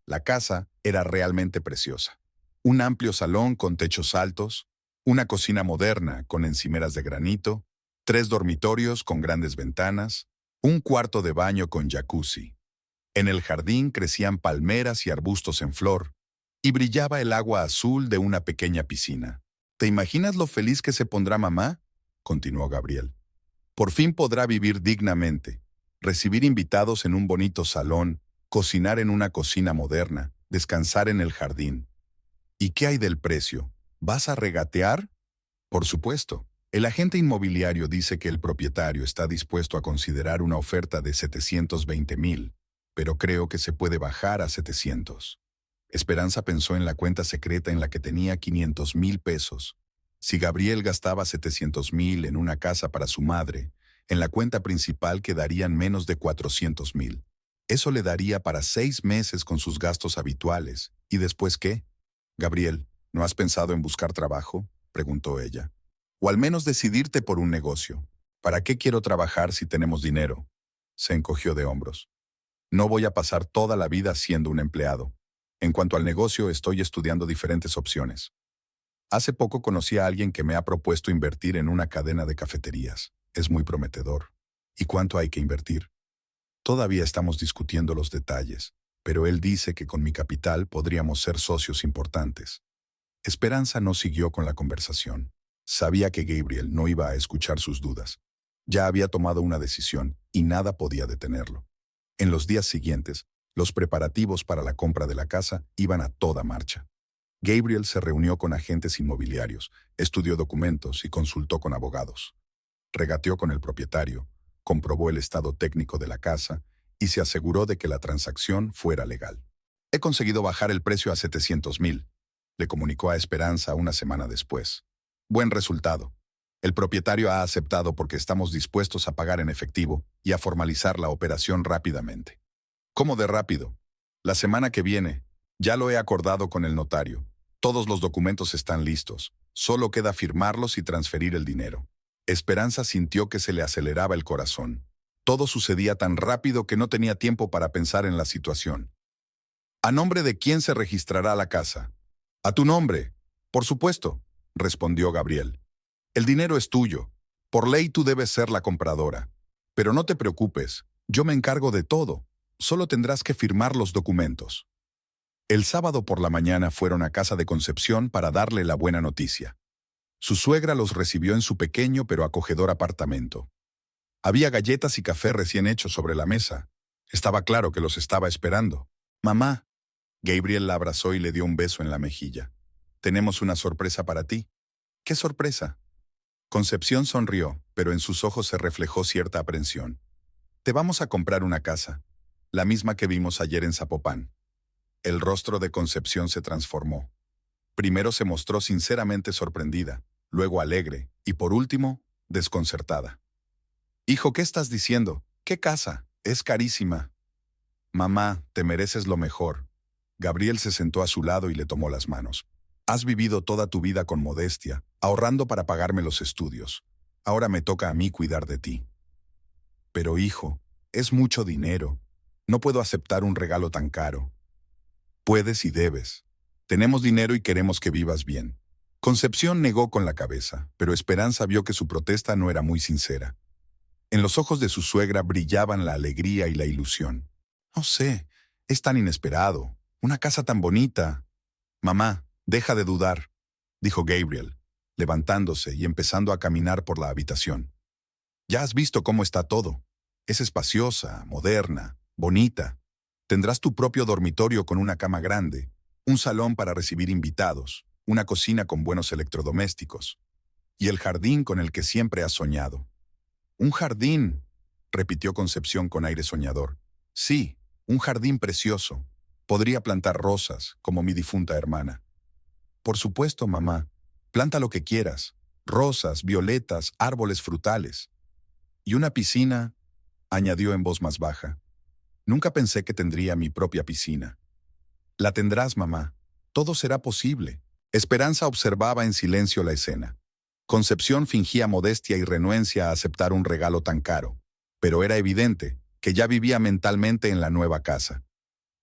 La casa era realmente preciosa. Un amplio salón con techos altos, una cocina moderna con encimeras de granito, 3 dormitorios con grandes ventanas, un cuarto de baño con jacuzzi. En el jardín crecían palmeras y arbustos en flor, y brillaba el agua azul de una pequeña piscina. «¿Te imaginas lo feliz que se pondrá mamá?», continuó Gabriel. «Por fin podrá vivir dignamente, recibir invitados en un bonito salón, cocinar en una cocina moderna, descansar en el jardín. ¿Y qué hay del precio? ¿Vas a regatear?» «Por supuesto. El agente inmobiliario dice que el propietario está dispuesto a considerar una oferta de 720,000, pero creo que se puede bajar a 700. Esperanza pensó en la cuenta secreta en la que tenía 500,000 pesos. Si Gabriel gastaba 700,000 en una casa para su madre, En la cuenta principal quedarían menos de 400,000. Eso le daría para 6 meses con sus gastos habituales. ¿Y después qué? Gabriel, ¿no has pensado en buscar trabajo?, preguntó ella. O al menos decidirte por un negocio. ¿Para qué quiero trabajar si tenemos dinero? Se encogió de hombros. No voy a pasar toda la vida siendo un empleado. En cuanto al negocio, estoy estudiando diferentes opciones. Hace poco conocí a alguien que me ha propuesto invertir en una cadena de cafeterías. Es muy prometedor. ¿Y cuánto hay que invertir? Todavía estamos discutiendo los detalles, pero él dice que con mi capital podríamos ser socios importantes. Esperanza no siguió con la conversación. Sabía que Gabriel no iba a escuchar sus dudas. Ya había tomado una decisión y nada podía detenerlo. En los días siguientes, los preparativos para la compra de la casa iban a toda marcha. Gabriel se reunió con agentes inmobiliarios, estudió documentos y consultó con abogados. Regateó con el propietario, comprobó el estado técnico de la casa y se aseguró de que la transacción fuera legal. He conseguido bajar el precio a 700,000, le comunicó a Esperanza una semana después. Buen resultado. El propietario ha aceptado porque estamos dispuestos a pagar en efectivo y a formalizar la operación rápidamente. ¿Cómo de rápido? La semana que viene. Ya lo he acordado con el notario. Todos los documentos están listos. Solo queda firmarlos y transferir el dinero. Esperanza sintió que se le aceleraba el corazón. Todo sucedía tan rápido que no tenía tiempo para pensar en la situación. ¿A nombre de quién se registrará la casa? A tu nombre. Por supuesto, respondió Gabriel. El dinero es tuyo. Por ley tú debes ser la compradora. Pero no te preocupes, yo me encargo de todo. Solo tendrás que firmar los documentos. El sábado por la mañana fueron a casa de Concepción para darle la buena noticia. Su suegra los recibió en su pequeño pero acogedor apartamento. Había galletas y café recién hechos sobre la mesa. Estaba claro que los estaba esperando. Mamá. Gabriel la abrazó y le dio un beso en la mejilla. Tenemos una sorpresa para ti. ¿Qué sorpresa? Concepción sonrió, pero en sus ojos se reflejó cierta aprensión. Te vamos a comprar una casa, la misma que vimos ayer en Zapopan. El rostro de Concepción se transformó. Primero se mostró sinceramente sorprendida, luego alegre y por último, desconcertada. Hijo, ¿qué estás diciendo? ¿Qué casa? Es carísima. Mamá, te mereces lo mejor. Gabriel se sentó a su lado y le tomó las manos. Has vivido toda tu vida con modestia, ahorrando para pagarme los estudios. Ahora me toca a mí cuidar de ti. Pero hijo, es mucho dinero. No puedo aceptar un regalo tan caro. Puedes y debes. Tenemos dinero y queremos que vivas bien. Concepción negó con la cabeza, pero Esperanza vio que su protesta no era muy sincera. En los ojos de su suegra brillaban la alegría y la ilusión. No sé, es tan inesperado. Una casa tan bonita. Mamá, deja de dudar, dijo Gabriel, levantándose y empezando a caminar por la habitación. Ya has visto cómo está todo. Es espaciosa, moderna, bonita. Tendrás tu propio dormitorio con una cama grande, un salón para recibir invitados, una cocina con buenos electrodomésticos, y el jardín con el que siempre has soñado. Un jardín, repitió Concepción con aire soñador. Sí, un jardín precioso. Podría plantar rosas, como mi difunta hermana. Por supuesto, mamá. Planta lo que quieras. Rosas, violetas, árboles frutales. Y una piscina, añadió en voz más baja. Nunca pensé que tendría mi propia piscina. La tendrás, mamá. Todo será posible. Esperanza observaba en silencio la escena. Concepción fingía modestia y renuencia a aceptar un regalo tan caro, pero era evidente que ya vivía mentalmente en la nueva casa.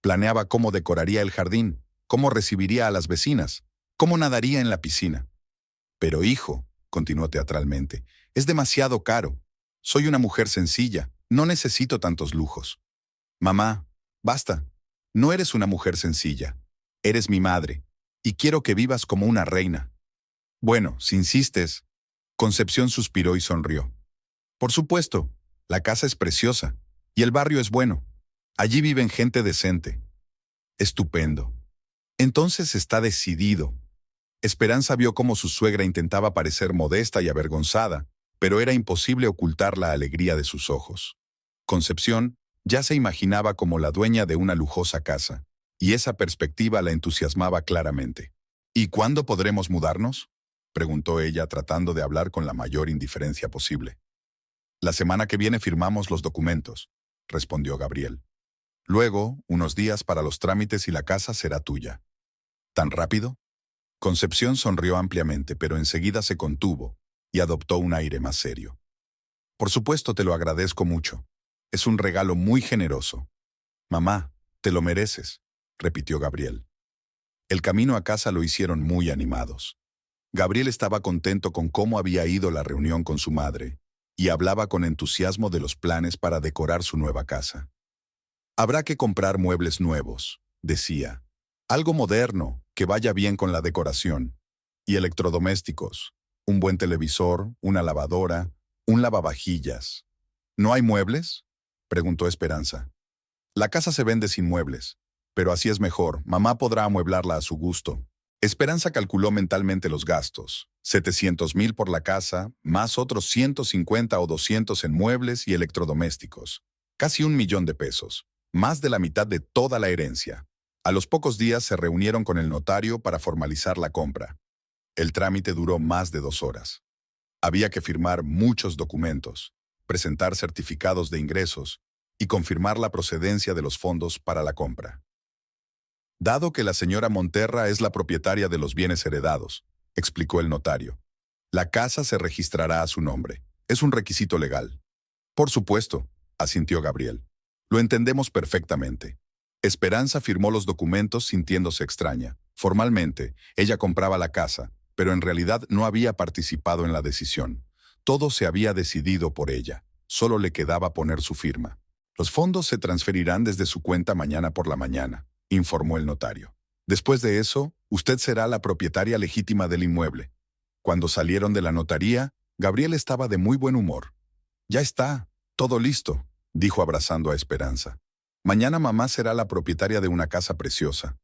Planeaba cómo decoraría el jardín, cómo recibiría a las vecinas, cómo nadaría en la piscina. Pero hijo, continuó teatralmente, es demasiado caro. Soy una mujer sencilla, no necesito tantos lujos. Mamá, basta. No eres una mujer sencilla. Eres mi madre, y quiero que vivas como una reina. Bueno, si insistes. Concepción suspiró y sonrió. Por supuesto, la casa es preciosa, y el barrio es bueno. Allí viven gente decente. Estupendo. Entonces está decidido. Esperanza vio cómo su suegra intentaba parecer modesta y avergonzada, pero era imposible ocultar la alegría de sus ojos. Concepción ya se imaginaba como la dueña de una lujosa casa, y esa perspectiva la entusiasmaba claramente. ¿Y cuándo podremos mudarnos?, preguntó ella tratando de hablar con la mayor indiferencia posible. La semana que viene firmamos los documentos, respondió Gabriel. Luego, unos días para los trámites y la casa será tuya. ¿Tan rápido? Concepción sonrió ampliamente, pero enseguida se contuvo y adoptó un aire más serio. Por supuesto, te lo agradezco mucho. Es un regalo muy generoso. Mamá, te lo mereces, repitió Gabriel. El camino a casa lo hicieron muy animados. Gabriel estaba contento con cómo había ido la reunión con su madre y hablaba con entusiasmo de los planes para decorar su nueva casa. Habrá que comprar muebles nuevos, decía. Algo moderno, que vaya bien con la decoración. Y electrodomésticos. Un buen televisor, una lavadora, un lavavajillas. ¿No hay muebles? Preguntó Esperanza. La casa se vende sin muebles, pero así es mejor. Mamá podrá amueblarla a su gusto. Esperanza calculó mentalmente los gastos. 700,000 por la casa, más otros 150 o 200 en muebles y electrodomésticos. Casi 1 millón de pesos. Más de la mitad de toda la herencia. A los pocos días se reunieron con el notario para formalizar la compra. El trámite duró más de 2 horas. Había que firmar muchos documentos, presentar certificados de ingresos y confirmar la procedencia de los fondos para la compra. Dado que la señora Monterra es la propietaria de los bienes heredados, explicó el notario, la casa se registrará a su nombre. Es un requisito legal. Por supuesto, asintió Gabriel. Lo entendemos perfectamente. Esperanza firmó los documentos sintiéndose extraña. Formalmente, ella compraba la casa, pero en realidad no había participado en la decisión. Todo se había decidido por ella. Solo le quedaba poner su firma. Los fondos se transferirán desde su cuenta mañana por la mañana, informó el notario. Después de eso, usted será la propietaria legítima del inmueble. Cuando salieron de la notaría, Gabriel estaba de muy buen humor. Ya está, todo listo, dijo abrazando a Esperanza. Mañana mamá será la propietaria de una casa preciosa.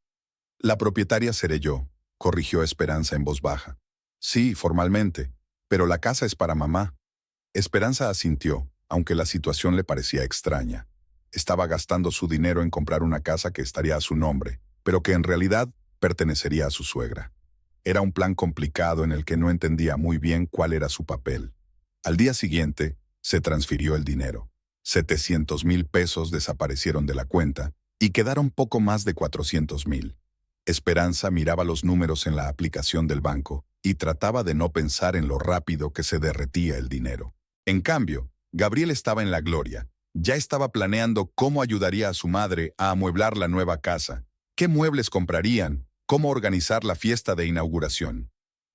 La propietaria seré yo, corrigió Esperanza en voz baja. Sí, formalmente, pero la casa es para mamá. Esperanza asintió, aunque la situación le parecía extraña. Estaba gastando su dinero en comprar una casa que estaría a su nombre, pero que en realidad pertenecería a su suegra. Era un plan complicado en el que no entendía muy bien cuál era su papel. Al día siguiente, se transfirió el dinero. 700,000 pesos desaparecieron de la cuenta y quedaron poco más de 400,000. Esperanza miraba los números en la aplicación del banco y trataba de no pensar en lo rápido que se derretía el dinero. En cambio, Gabriel estaba en la gloria. Ya estaba planeando cómo ayudaría a su madre a amueblar la nueva casa, qué muebles comprarían, cómo organizar la fiesta de inauguración.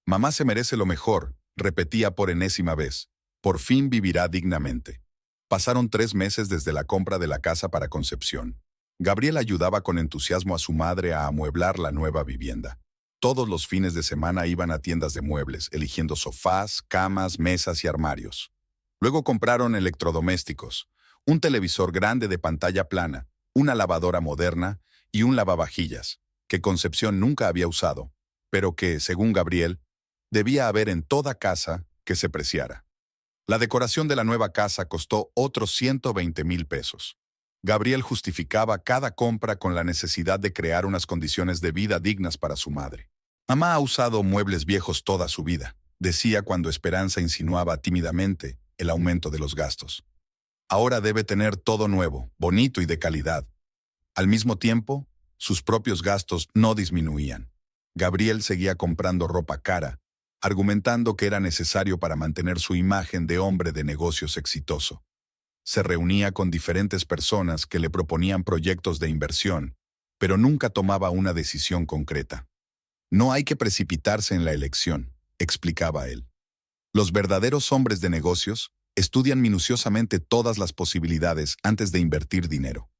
Mamá se merece lo mejor, repetía por enésima vez. Por fin vivirá dignamente. Pasaron 3 meses desde la compra de la casa para Concepción. Gabriel ayudaba con entusiasmo a su madre a amueblar la nueva vivienda. Todos los fines de semana iban a tiendas de muebles, eligiendo sofás, camas, mesas y armarios. Luego compraron electrodomésticos, un televisor grande de pantalla plana, una lavadora moderna y un lavavajillas, que Concepción nunca había usado, pero que, según Gabriel, debía haber en toda casa que se preciara. La decoración de la nueva casa costó otros 120,000 pesos. Gabriel justificaba cada compra con la necesidad de crear unas condiciones de vida dignas para su madre. Mamá ha usado muebles viejos toda su vida, decía cuando Esperanza insinuaba tímidamente el aumento de los gastos. Ahora debe tener todo nuevo, bonito y de calidad. Al mismo tiempo, sus propios gastos no disminuían. Gabriel seguía comprando ropa cara, argumentando que era necesario para mantener su imagen de hombre de negocios exitoso. Se reunía con diferentes personas que le proponían proyectos de inversión, pero nunca tomaba una decisión concreta. No hay que precipitarse en la elección, explicaba él. Los verdaderos hombres de negocios estudian minuciosamente todas las posibilidades antes de invertir dinero.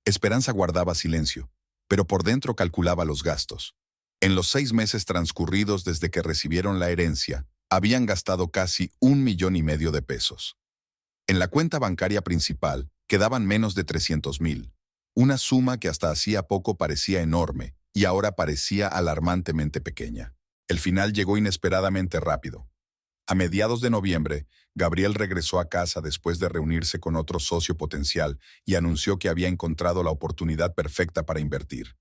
Esperanza guardaba silencio, pero por dentro calculaba los gastos. En los 6 meses transcurridos desde que recibieron la herencia, habían gastado casi 1,5 millones de pesos. En la cuenta bancaria principal quedaban menos de 300,000, una suma que hasta hacía poco parecía enorme y ahora parecía alarmantemente pequeña. El final llegó inesperadamente rápido. A mediados de noviembre, Gabriel regresó a casa después de reunirse con otro socio potencial y anunció que había encontrado la oportunidad perfecta para invertir.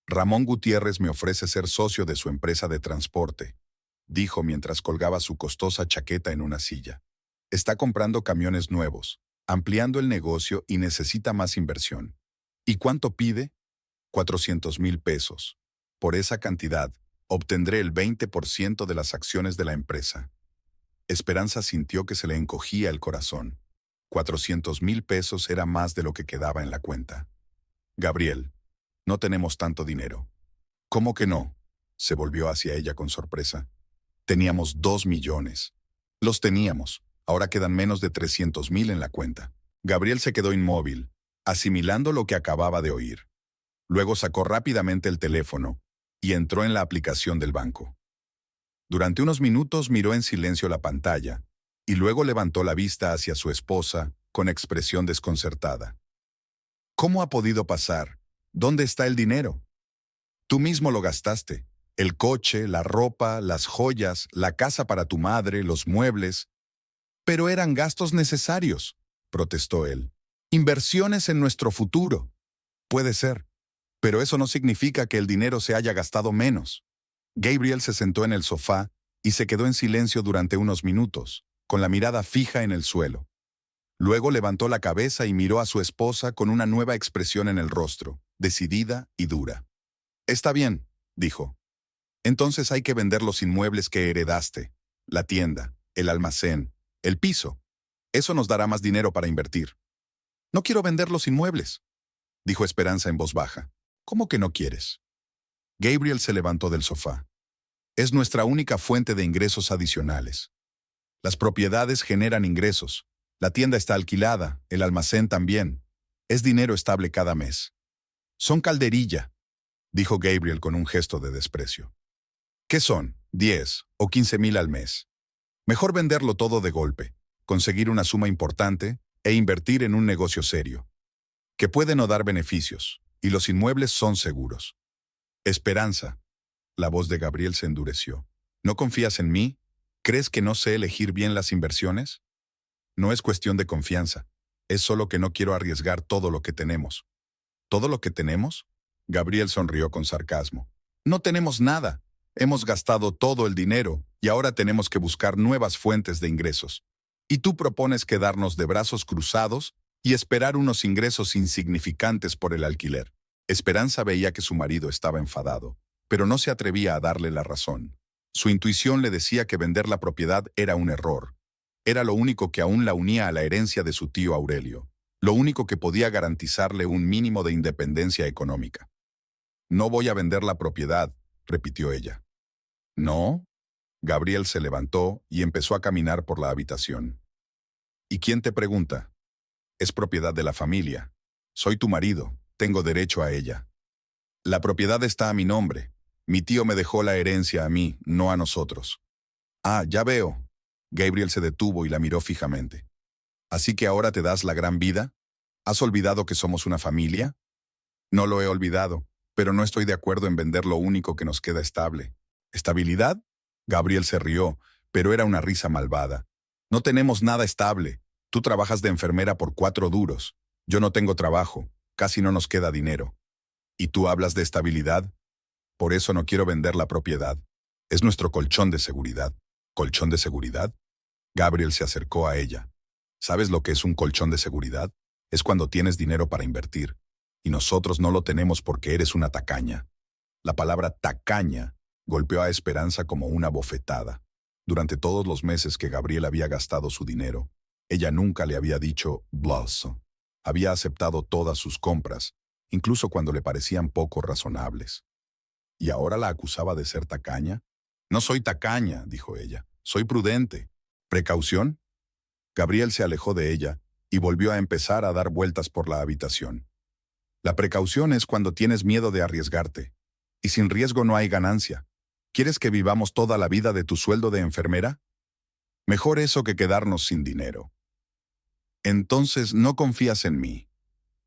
Ramón Gutiérrez me ofrece ser socio de su empresa de transporte, dijo mientras colgaba su costosa chaqueta en una silla. Está comprando camiones nuevos, ampliando el negocio y necesita más inversión. ¿Y cuánto pide? 400,000 pesos. Por esa cantidad, obtendré el 20% de las acciones de la empresa. Esperanza sintió que se le encogía el corazón. 400,000 pesos era más de lo que quedaba en la cuenta. Gabriel, no tenemos tanto dinero. ¿Cómo que no? Se volvió hacia ella con sorpresa. Teníamos 2 millones. Los teníamos. Ahora quedan menos de 300,000 en la cuenta. Gabriel se quedó inmóvil, asimilando lo que acababa de oír. Luego sacó rápidamente el teléfono y entró en la aplicación del banco. Durante unos minutos miró en silencio la pantalla y luego levantó la vista hacia su esposa con expresión desconcertada. ¿Cómo ha podido pasar? ¿Dónde está el dinero? Tú mismo lo gastaste. El coche, la ropa, las joyas, la casa para tu madre, los muebles. Pero eran gastos necesarios, protestó él. Inversiones en nuestro futuro. Puede ser, pero eso no significa que el dinero se haya gastado menos. Gabriel se sentó en el sofá y se quedó en silencio durante unos minutos, con la mirada fija en el suelo. Luego levantó la cabeza y miró a su esposa con una nueva expresión en el rostro, decidida y dura. Está bien, dijo. Entonces hay que vender los inmuebles que heredaste, la tienda, el almacén, el piso. Eso nos dará más dinero para invertir. No quiero vender los inmuebles, dijo Esperanza en voz baja. ¿Cómo que no quieres? Gabriel se levantó del sofá. Es nuestra única fuente de ingresos adicionales. Las propiedades generan ingresos. La tienda está alquilada, el almacén también. Es dinero estable cada mes. Son calderilla, dijo Gabriel con un gesto de desprecio. ¿Qué son? 10 o 15,000 al mes. Mejor venderlo todo de golpe, conseguir una suma importante e invertir en un negocio serio, que puede no dar beneficios, y los inmuebles son seguros. Esperanza. La voz de Gabriel se endureció. ¿No confías en mí? ¿Crees que no sé elegir bien las inversiones? No es cuestión de confianza. Es solo que no quiero arriesgar todo lo que tenemos. ¿Todo lo que tenemos? Gabriel sonrió con sarcasmo. No tenemos nada. Hemos gastado todo el dinero y ahora tenemos que buscar nuevas fuentes de ingresos. Y tú propones quedarnos de brazos cruzados y esperar unos ingresos insignificantes por el alquiler. Esperanza veía que su marido estaba enfadado, pero no se atrevía a darle la razón. Su intuición le decía que vender la propiedad era un error. Era lo único que aún la unía a la herencia de su tío Aurelio, lo único que podía garantizarle un mínimo de independencia económica. No voy a vender la propiedad, repitió ella. ¿No? Gabriel se levantó y empezó a caminar por la habitación. ¿Y quién te pregunta? Es propiedad de la familia. Soy tu marido, tengo derecho a ella. La propiedad está a mi nombre. Mi tío me dejó la herencia a mí, no a nosotros. Ah, ya veo. Gabriel se detuvo y la miró fijamente. ¿Así que ahora te das la gran vida? ¿Has olvidado que somos una familia? No lo he olvidado, pero no estoy de acuerdo en vender lo único que nos queda estable. ¿Estabilidad? Gabriel se rió, pero era una risa malvada. No tenemos nada estable. Tú trabajas de enfermera por 4 duros. Yo no tengo trabajo. Casi no nos queda dinero. ¿Y tú hablas de estabilidad? Por eso no quiero vender la propiedad. Es nuestro colchón de seguridad. ¿Colchón de seguridad? Gabriel se acercó a ella. ¿Sabes lo que es un colchón de seguridad? Es cuando tienes dinero para invertir. Y nosotros no lo tenemos porque eres una tacaña. La palabra tacaña golpeó a Esperanza como una bofetada. Durante todos los meses que Gabriel había gastado su dinero, ella nunca le había dicho «Blaso». Había aceptado todas sus compras, incluso cuando le parecían poco razonables. ¿Y ahora la acusaba de ser tacaña? No soy tacaña, dijo ella. Soy prudente. ¿Precaución? Gabriel se alejó de ella y volvió a empezar a dar vueltas por la habitación. La precaución es cuando tienes miedo de arriesgarte. Y sin riesgo no hay ganancia. ¿Quieres que vivamos toda la vida de tu sueldo de enfermera? Mejor eso que quedarnos sin dinero. Entonces no confías en mí.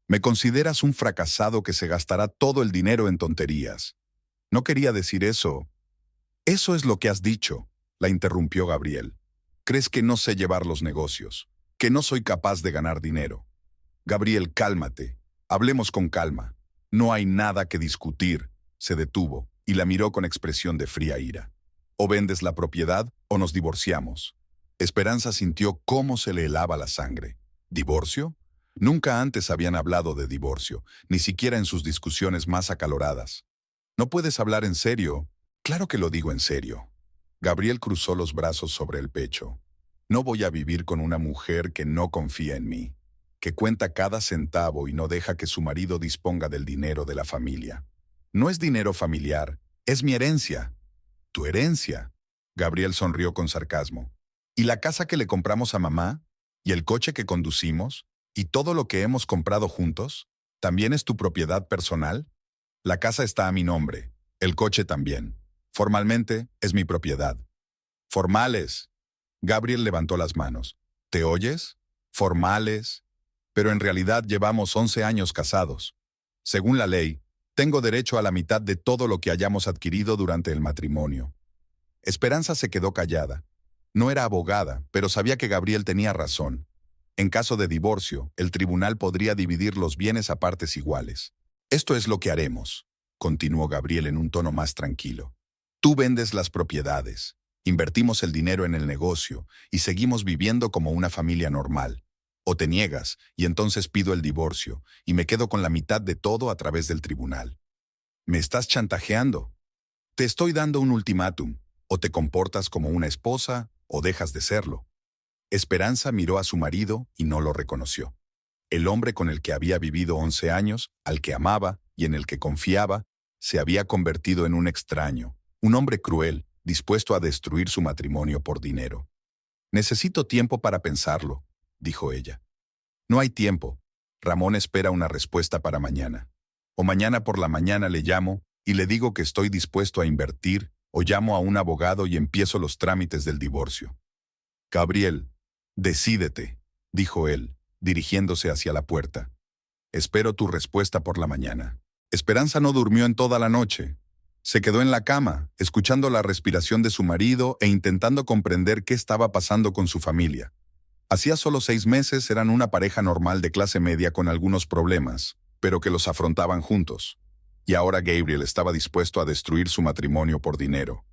Me consideras un fracasado que se gastará todo el dinero en tonterías. No quería decir eso. Eso es lo que has dicho, la interrumpió Gabriel. ¿Crees que no sé llevar los negocios? ¿Que no soy capaz de ganar dinero? Gabriel, cálmate. Hablemos con calma. No hay nada que discutir. Se detuvo y la miró con expresión de fría ira. O vendes la propiedad o nos divorciamos. Esperanza sintió cómo se le helaba la sangre. ¿Divorcio? Nunca antes habían hablado de divorcio, ni siquiera en sus discusiones más acaloradas. ¿No puedes hablar en serio? Claro que lo digo en serio. Gabriel cruzó los brazos sobre el pecho. No voy a vivir con una mujer que no confía en mí, que cuenta cada centavo y no deja que su marido disponga del dinero de la familia. No es dinero familiar, es mi herencia. ¿Tu herencia? Gabriel sonrió con sarcasmo. ¿Y la casa que le compramos a mamá? ¿Y el coche que conducimos? ¿Y todo lo que hemos comprado juntos? ¿También es tu propiedad personal? La casa está a mi nombre, el coche también. Formalmente, es mi propiedad. Formales. Gabriel levantó las manos. ¿Te oyes? Formales. Pero en realidad llevamos 11 años casados. Según la ley, tengo derecho a la mitad de todo lo que hayamos adquirido durante el matrimonio. Esperanza se quedó callada. No era abogada, pero sabía que Gabriel tenía razón. En caso de divorcio, el tribunal podría dividir los bienes a partes iguales. Esto es lo que haremos, continuó Gabriel en un tono más tranquilo. Tú vendes las propiedades, invertimos el dinero en el negocio y seguimos viviendo como una familia normal. O te niegas, y entonces pido el divorcio, y me quedo con la mitad de todo a través del tribunal. ¿Me estás chantajeando? Te estoy dando un ultimátum. O te comportas como una esposa, o dejas de serlo. Esperanza miró a su marido y no lo reconoció. El hombre con el que había vivido 11 años, al que amaba y en el que confiaba, se había convertido en un extraño, un hombre cruel, dispuesto a destruir su matrimonio por dinero. Necesito tiempo para pensarlo, dijo ella. No hay tiempo. Ramón espera una respuesta para mañana. O mañana por la mañana le llamo y le digo que estoy dispuesto a invertir, o llamo a un abogado y empiezo los trámites del divorcio. Gabriel, decídete, dijo él, dirigiéndose hacia la puerta. Espero tu respuesta por la mañana. Esperanza no durmió en toda la noche. Se quedó en la cama, escuchando la respiración de su marido e intentando comprender qué estaba pasando con su familia. Hacía solo 6 meses eran una pareja normal de clase media con algunos problemas, pero que los afrontaban juntos. Y ahora Gabriel estaba dispuesto a destruir su matrimonio por dinero.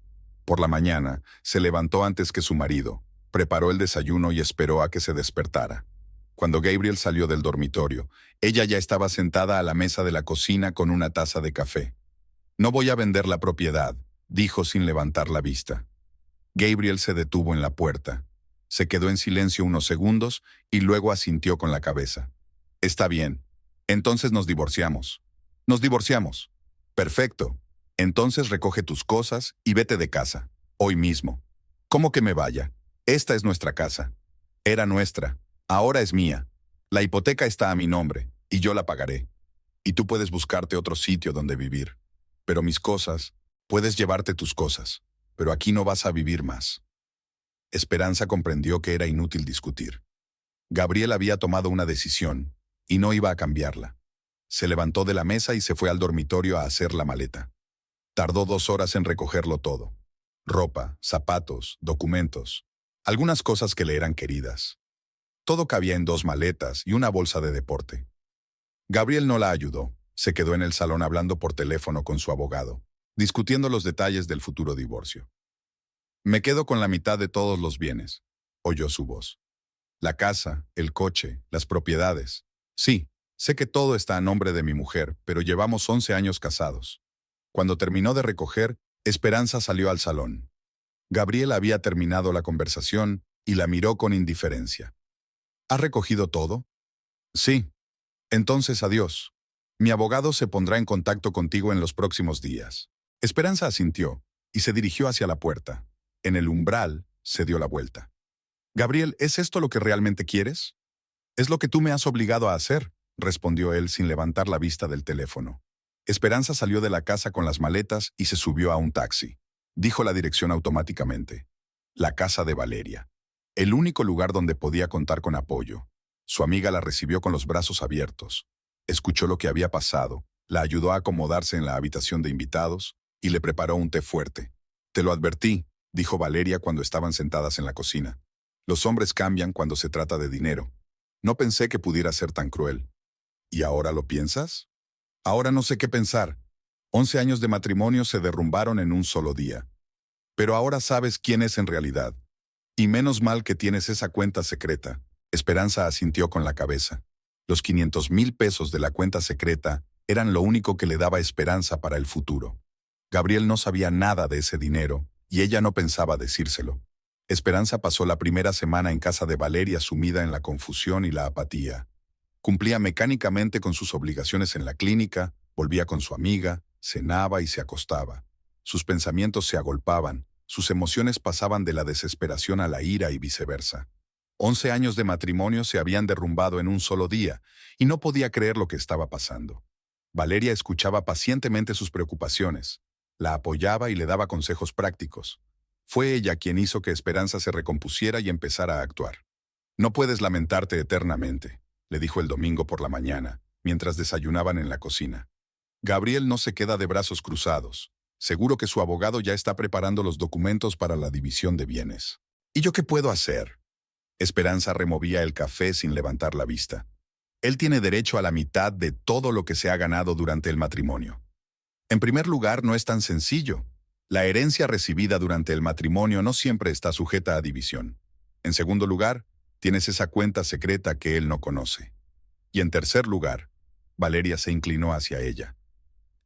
Por la mañana, se levantó antes que su marido, preparó el desayuno y esperó a que se despertara. Cuando Gabriel salió del dormitorio, ella ya estaba sentada a la mesa de la cocina con una taza de café. No voy a vender la propiedad, dijo sin levantar la vista. Gabriel se detuvo en la puerta. Se quedó en silencio unos segundos y luego asintió con la cabeza. Está bien. Entonces nos divorciamos. Nos divorciamos. Perfecto. Entonces recoge tus cosas y vete de casa. Hoy mismo. ¿Cómo que me vaya? Esta es nuestra casa. Era nuestra. Ahora es mía. La hipoteca está a mi nombre y yo la pagaré. Y tú puedes buscarte otro sitio donde vivir. Pero mis cosas, puedes llevarte tus cosas, pero aquí no vas a vivir más. Esperanza comprendió que era inútil discutir. Gabriel había tomado una decisión y no iba a cambiarla. Se levantó de la mesa y se fue al dormitorio a hacer la maleta. Tardó 2 horas en recogerlo todo. Ropa, zapatos, documentos, algunas cosas que le eran queridas. Todo cabía en 2 maletas y una bolsa de deporte. Gabriel no la ayudó. Se quedó en el salón hablando por teléfono con su abogado, discutiendo los detalles del futuro divorcio. Me quedo con la mitad de todos los bienes, oyó su voz. La casa, el coche, las propiedades. Sí, sé que todo está a nombre de mi mujer, pero llevamos 11 años casados. Cuando terminó de recoger, Esperanza salió al salón. Gabriel había terminado la conversación y la miró con indiferencia. ¿Has recogido todo? Sí. Entonces adiós. Mi abogado se pondrá en contacto contigo en los próximos días. Esperanza asintió y se dirigió hacia la puerta. En el umbral, se dio la vuelta. Gabriel, ¿es esto lo que realmente quieres? Es lo que tú me has obligado a hacer, respondió él sin levantar la vista del teléfono. Esperanza salió de la casa con las maletas y se subió a un taxi. Dijo la dirección automáticamente. La casa de Valeria. El único lugar donde podía contar con apoyo. Su amiga la recibió con los brazos abiertos. Escuchó lo que había pasado, la ayudó a acomodarse en la habitación de invitados y le preparó un té fuerte. Te lo advertí, dijo Valeria cuando estaban sentadas en la cocina. Los hombres cambian cuando se trata de dinero. No pensé que pudiera ser tan cruel. ¿Y ahora lo piensas? Ahora no sé qué pensar. 11 años de matrimonio se derrumbaron en un solo día. Pero ahora sabes quién es en realidad. Y menos mal que tienes esa cuenta secreta. Esperanza asintió con la cabeza. Los 500,000 pesos de la cuenta secreta eran lo único que le daba esperanza para el futuro. Gabriel no sabía nada de ese dinero y ella no pensaba decírselo. Esperanza pasó la primera semana en casa de Valeria sumida en la confusión y la apatía. Cumplía mecánicamente con sus obligaciones en la clínica, volvía con su amiga, cenaba y se acostaba. Sus pensamientos se agolpaban, sus emociones pasaban de la desesperación a la ira y viceversa. 11 años de matrimonio se habían derrumbado en un solo día y no podía creer lo que estaba pasando. Valeria escuchaba pacientemente sus preocupaciones, la apoyaba y le daba consejos prácticos. Fue ella quien hizo que Esperanza se recompusiera y empezara a actuar. «No puedes lamentarte eternamente», le dijo el domingo por la mañana, mientras desayunaban en la cocina. «Gabriel no se queda de brazos cruzados. Seguro que su abogado ya está preparando los documentos para la división de bienes. ¿Y yo qué puedo hacer?». Esperanza removía el café sin levantar la vista. «Él tiene derecho a la mitad de todo lo que se ha ganado durante el matrimonio. En primer lugar, no es tan sencillo. La herencia recibida durante el matrimonio no siempre está sujeta a división. En segundo lugar, tienes esa cuenta secreta que él no conoce. Y en tercer lugar», Valeria se inclinó hacia ella,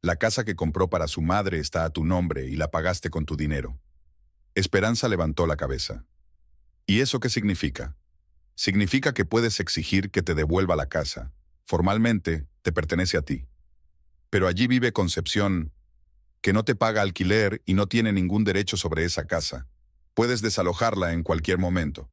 «la casa que compró para su madre está a tu nombre y la pagaste con tu dinero». Esperanza levantó la cabeza. «¿Y eso qué significa?». «Significa que puedes exigir que te devuelva la casa. Formalmente, te pertenece a ti. Pero allí vive Concepción, que no te paga alquiler y no tiene ningún derecho sobre esa casa. Puedes desalojarla en cualquier momento».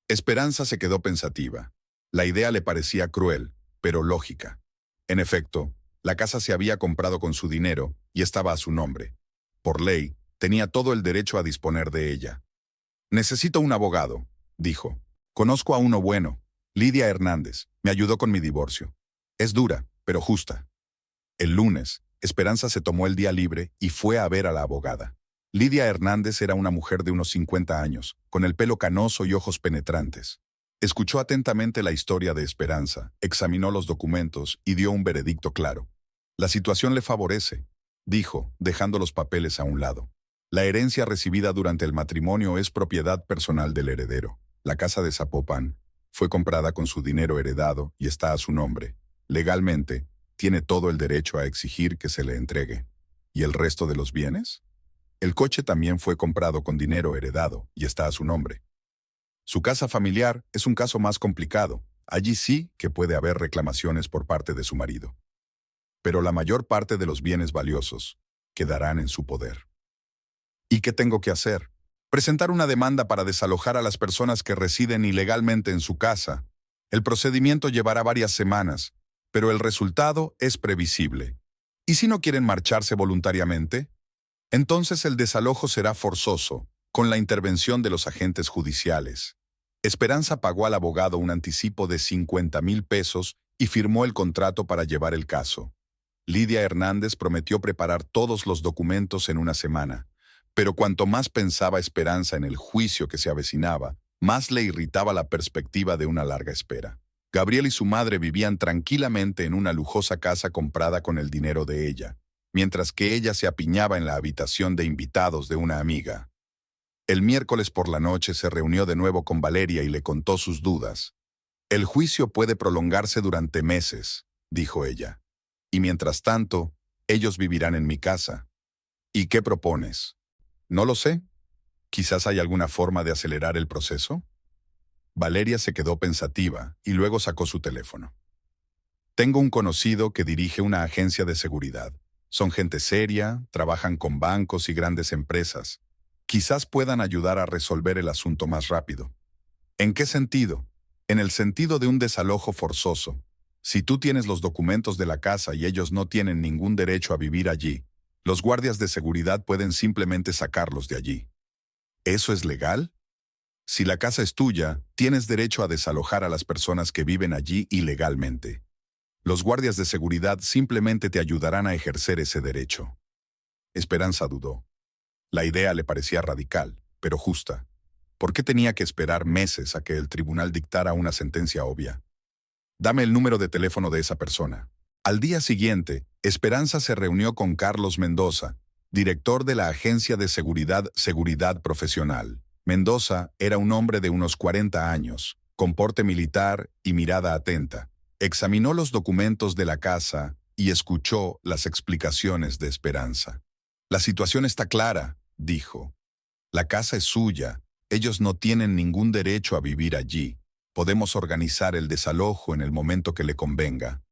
Esperanza se quedó pensativa. La idea le parecía cruel, pero lógica. En efecto, la casa se había comprado con su dinero y estaba a su nombre. Por ley, tenía todo el derecho a disponer de ella. «Necesito un abogado», dijo. «Conozco a uno bueno, Lidia Hernández. Me ayudó con mi divorcio. Es dura, pero justa». El lunes, Esperanza se tomó el día libre y fue a ver a la abogada. Lidia Hernández era una mujer de unos 50 años, con el pelo canoso y ojos penetrantes. Escuchó atentamente la historia de Esperanza, examinó los documentos y dio un veredicto claro. «La situación le favorece», dijo, dejando los papeles a un lado. «La herencia recibida durante el matrimonio es propiedad personal del heredero. La casa de Zapopan fue comprada con su dinero heredado y está a su nombre. Legalmente, tiene todo el derecho a exigir que se le entregue. ¿Y el resto de los bienes?». «El coche también fue comprado con dinero heredado y está a su nombre. Su casa familiar es un caso más complicado. Allí sí que puede haber reclamaciones por parte de su marido. Pero la mayor parte de los bienes valiosos quedarán en su poder». «¿Y qué tengo que hacer?». «Presentar una demanda para desalojar a las personas que residen ilegalmente en su casa. El procedimiento llevará varias semanas, pero el resultado es previsible. ¿Y si no quieren marcharse voluntariamente? Entonces el desalojo será forzoso, con la intervención de los agentes judiciales». Esperanza pagó al abogado un anticipo de 50,000 pesos y firmó el contrato para llevar el caso. Lidia Hernández prometió preparar todos los documentos en una semana, pero cuanto más pensaba Esperanza en el juicio que se avecinaba, más le irritaba la perspectiva de una larga espera. Gabriel y su madre vivían tranquilamente en una lujosa casa comprada con el dinero de ella, mientras que ella se apiñaba en la habitación de invitados de una amiga. El miércoles por la noche se reunió de nuevo con Valeria y le contó sus dudas. «El juicio puede prolongarse durante meses», dijo ella. «Y mientras tanto, ellos vivirán en mi casa». «¿Y qué propones?». «No lo sé. Quizás hay alguna forma de acelerar el proceso». Valeria se quedó pensativa y luego sacó su teléfono. «Tengo un conocido que dirige una agencia de seguridad. Son gente seria, trabajan con bancos y grandes empresas. Quizás puedan ayudar a resolver el asunto más rápido». «¿En qué sentido?». «En el sentido de un desalojo forzoso. Si tú tienes los documentos de la casa y ellos no tienen ningún derecho a vivir allí, los guardias de seguridad pueden simplemente sacarlos de allí». «¿Eso es legal?». «Si la casa es tuya, tienes derecho a desalojar a las personas que viven allí ilegalmente. Los guardias de seguridad simplemente te ayudarán a ejercer ese derecho». Esperanza dudó. La idea le parecía radical, pero justa. ¿Por qué tenía que esperar meses a que el tribunal dictara una sentencia obvia? «Dame el número de teléfono de esa persona». Al día siguiente, Esperanza se reunió con Carlos Mendoza, director de la agencia de seguridad Profesional. Mendoza era un hombre de unos 40 años, con porte militar y mirada atenta. Examinó los documentos de la casa y escuchó las explicaciones de Esperanza. La situación está clara, dijo. La casa es suya. Ellos no tienen ningún derecho a vivir allí. Podemos organizar el desalojo en el momento que le convenga.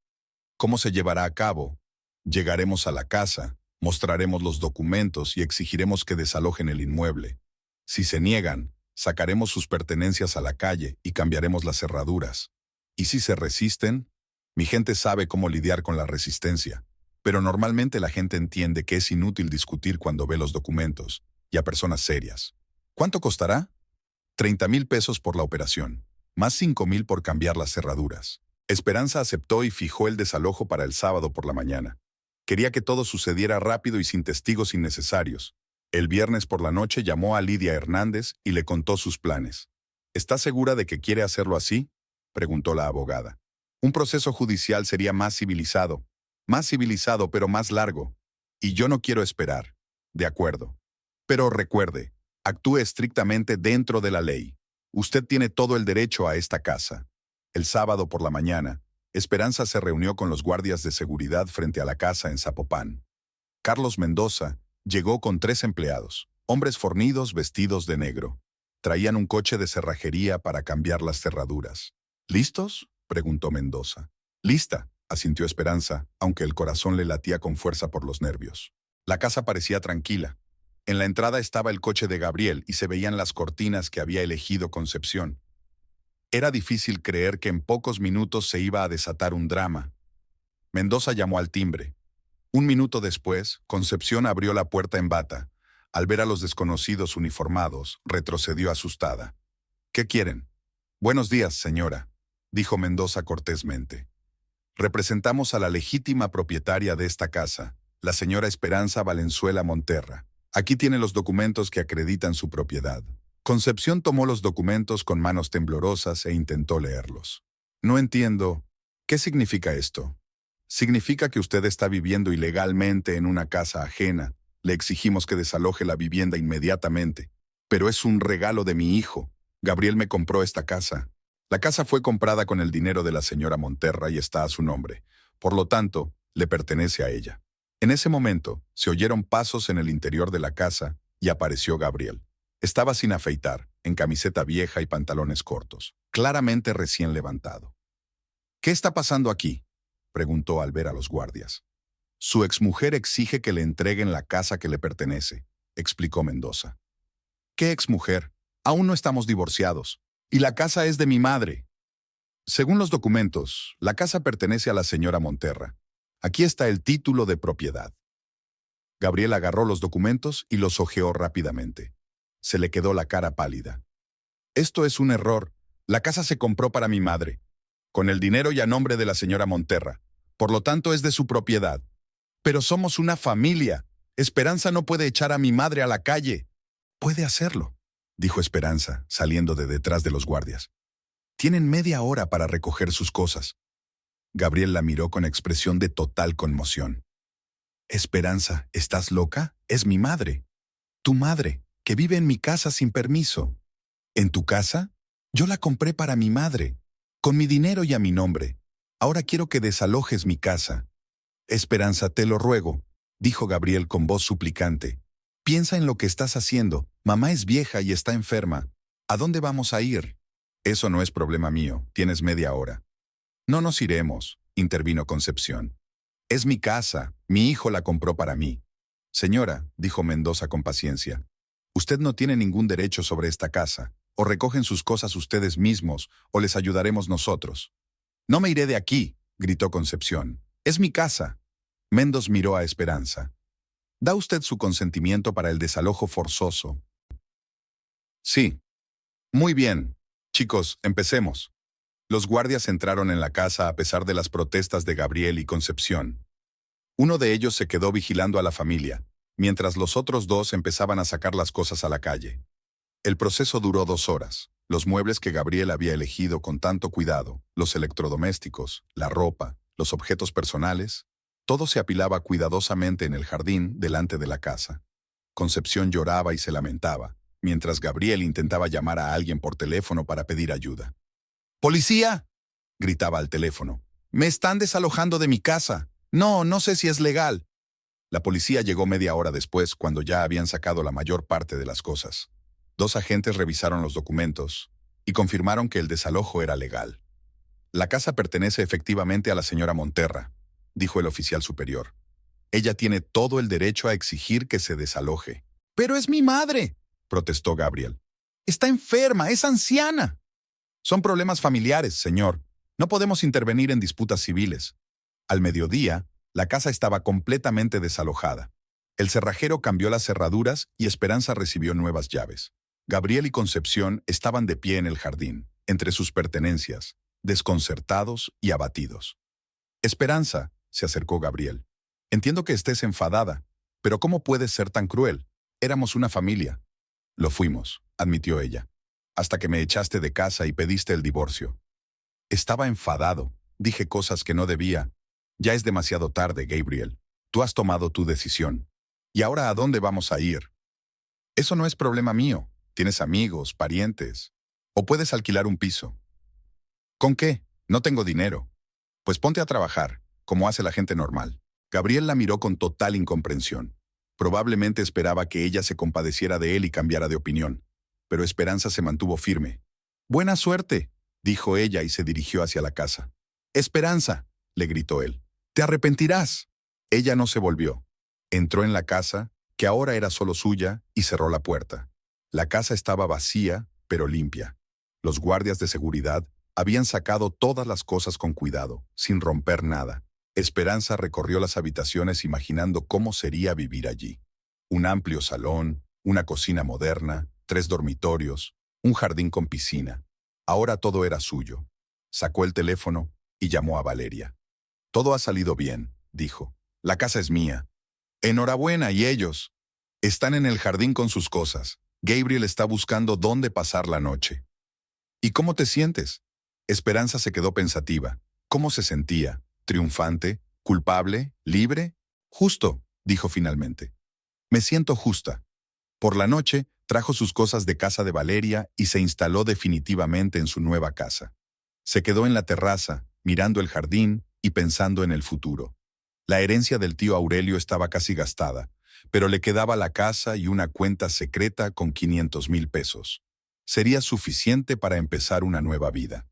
¿Cómo se llevará a cabo? Llegaremos a la casa, mostraremos los documentos y exigiremos que desalojen el inmueble. Si se niegan, sacaremos sus pertenencias a la calle y cambiaremos las cerraduras. ¿Y si se resisten? Mi gente sabe cómo lidiar con la resistencia, pero normalmente la gente entiende que es inútil discutir cuando ve los documentos, y a personas serias. ¿Cuánto costará? 30,000 pesos por la operación, más 5,000 por cambiar las cerraduras. Esperanza aceptó y fijó el desalojo para el sábado por la mañana. Quería que todo sucediera rápido y sin testigos innecesarios. El viernes por la noche llamó a Lidia Hernández y le contó sus planes. ¿Está segura de que quiere hacerlo así?, preguntó la abogada. Un proceso judicial sería más civilizado pero más largo. Y yo no quiero esperar. De acuerdo. Pero recuerde, actúe estrictamente dentro de la ley. Usted tiene todo el derecho a esta casa. El sábado por la mañana, Esperanza se reunió con los guardias de seguridad frente a la casa en Zapopan. Carlos Mendoza llegó con 3 empleados, hombres fornidos vestidos de negro. Traían un coche de cerrajería para cambiar las cerraduras. ¿Listos?, preguntó Mendoza. Lista, asintió Esperanza, aunque el corazón le latía con fuerza por los nervios. La casa parecía tranquila. En la entrada estaba el coche de Gabriel y se veían las cortinas que había elegido Concepción. Era difícil creer que en pocos minutos se iba a desatar un drama. Mendoza llamó al timbre. 1 minuto después, Concepción abrió la puerta en bata. Al ver a los desconocidos uniformados, retrocedió asustada. ¿Qué quieren? Buenos días, señora, dijo Mendoza cortésmente. Representamos a la legítima propietaria de esta casa, la señora Esperanza Valenzuela Monterra. Aquí tiene los documentos que acreditan su propiedad. Concepción tomó los documentos con manos temblorosas e intentó leerlos. No entiendo. ¿Qué significa esto? Significa que usted está viviendo ilegalmente en una casa ajena. Le exigimos que desaloje la vivienda inmediatamente. Pero es un regalo de mi hijo. Gabriel me compró esta casa. La casa fue comprada con el dinero de la señora Monterra y está a su nombre. Por lo tanto, le pertenece a ella. En ese momento, se oyeron pasos en el interior de la casa y apareció Gabriel. Estaba sin afeitar, en camiseta vieja y pantalones cortos, claramente recién levantado. ¿Qué está pasando aquí?, preguntó al ver a los guardias. Su exmujer exige que le entreguen la casa que le pertenece, explicó Mendoza. ¿Qué exmujer? Aún no estamos divorciados. Y la casa es de mi madre. Según los documentos, la casa pertenece a la señora Monterra. Aquí está el título de propiedad. Gabriel agarró los documentos y los hojeó rápidamente. Se le quedó la cara pálida. Esto es un error. La casa se compró para mi madre, con el dinero y a nombre de la señora Monterra. Por lo tanto, es de su propiedad. Pero somos una familia. Esperanza no puede echar a mi madre a la calle. Puede hacerlo, dijo Esperanza, saliendo de detrás de los guardias. Tienen media hora para recoger sus cosas. Gabriel la miró con expresión de total conmoción. Esperanza, ¿estás loca? Es mi madre. Tu madre, que vive en mi casa sin permiso. ¿En tu casa? Yo la compré para mi madre, con mi dinero y a mi nombre. Ahora quiero que desalojes mi casa. Esperanza, te lo ruego, dijo Gabriel con voz suplicante. Piensa en lo que estás haciendo. Mamá es vieja y está enferma. ¿A dónde vamos a ir? Eso no es problema mío. Tienes media hora. No nos iremos, intervino Concepción. Es mi casa. Mi hijo la compró para mí. Señora, dijo Mendoza con paciencia, usted no tiene ningún derecho sobre esta casa. O recogen sus cosas ustedes mismos, o les ayudaremos nosotros. No me iré de aquí, gritó Concepción. Es mi casa. Mendoza miró a Esperanza. ¿Da usted su consentimiento para el desalojo forzoso? Sí. Muy bien. Chicos, empecemos. Los guardias entraron en la casa a pesar de las protestas de Gabriel y Concepción. Uno de ellos se quedó vigilando a la familia, mientras los otros 2 empezaban a sacar las cosas a la calle. El proceso duró 2 horas. Los muebles que Gabriel había elegido con tanto cuidado, los electrodomésticos, la ropa, los objetos personales, todo se apilaba cuidadosamente en el jardín delante de la casa. Concepción lloraba y se lamentaba. mientras Gabriel intentaba llamar a alguien por teléfono para pedir ayuda. ¡Policía!, gritaba al teléfono. «Me están desalojando de mi casa. No sé si es legal». La policía llegó media hora después, cuando ya habían sacado la mayor parte de las cosas. 2 agentes revisaron los documentos y confirmaron que el desalojo era legal. «La casa pertenece efectivamente a la señora Monterra», dijo el oficial superior. «Ella tiene todo el derecho a exigir que se desaloje». «Pero es mi madre», protestó Gabriel. «Está enferma, es anciana». «Son problemas familiares, señor. No podemos intervenir en disputas civiles». Al mediodía, la casa estaba completamente desalojada. El cerrajero cambió las cerraduras y Esperanza recibió nuevas llaves. Gabriel y Concepción estaban de pie en el jardín, entre sus pertenencias, desconcertados y abatidos. «Esperanza», se acercó Gabriel. «Entiendo que estés enfadada, pero ¿cómo puedes ser tan cruel? Éramos una familia». «Lo fuimos», admitió ella, «hasta que me echaste de casa y pediste el divorcio». «Estaba enfadado. Dije cosas que no debía. Ya es demasiado tarde, Gabriel. Tú has tomado tu decisión. ¿Y ahora a dónde vamos a ir?» «Eso no es problema mío. Tienes amigos, parientes. O puedes alquilar un piso». «¿Con qué? No tengo dinero». «Pues ponte a trabajar, como hace la gente normal». Gabriel la miró con total incomprensión. Probablemente esperaba que ella se compadeciera de él y cambiara de opinión. Pero Esperanza se mantuvo firme. «Buena suerte», dijo ella y se dirigió hacia la casa. «Esperanza», le gritó él, «te arrepentirás». Ella no se volvió. Entró en la casa, que ahora era solo suya, y cerró la puerta. La casa estaba vacía, pero limpia. Los guardias de seguridad habían sacado todas las cosas con cuidado, sin romper nada. Esperanza recorrió las habitaciones imaginando cómo sería vivir allí. Un amplio salón, una cocina moderna, 3 dormitorios, un jardín con piscina. Ahora todo era suyo. Sacó el teléfono y llamó a Valeria. «Todo ha salido bien», dijo. «La casa es mía». «Enhorabuena, ¿y ellos?» «Están en el jardín con sus cosas. Gabriel está buscando dónde pasar la noche». «¿Y cómo te sientes?» Esperanza se quedó pensativa. ¿Cómo se sentía? ¿Triunfante? ¿Culpable? ¿Libre? «Justo», dijo finalmente. «Me siento justa». Por la noche, trajo sus cosas de casa de Valeria y se instaló definitivamente en su nueva casa. Se quedó en la terraza, mirando el jardín y pensando en el futuro. La herencia del tío Aurelio estaba casi gastada, pero le quedaba la casa y una cuenta secreta con 500,000 pesos. Sería suficiente para empezar una nueva vida.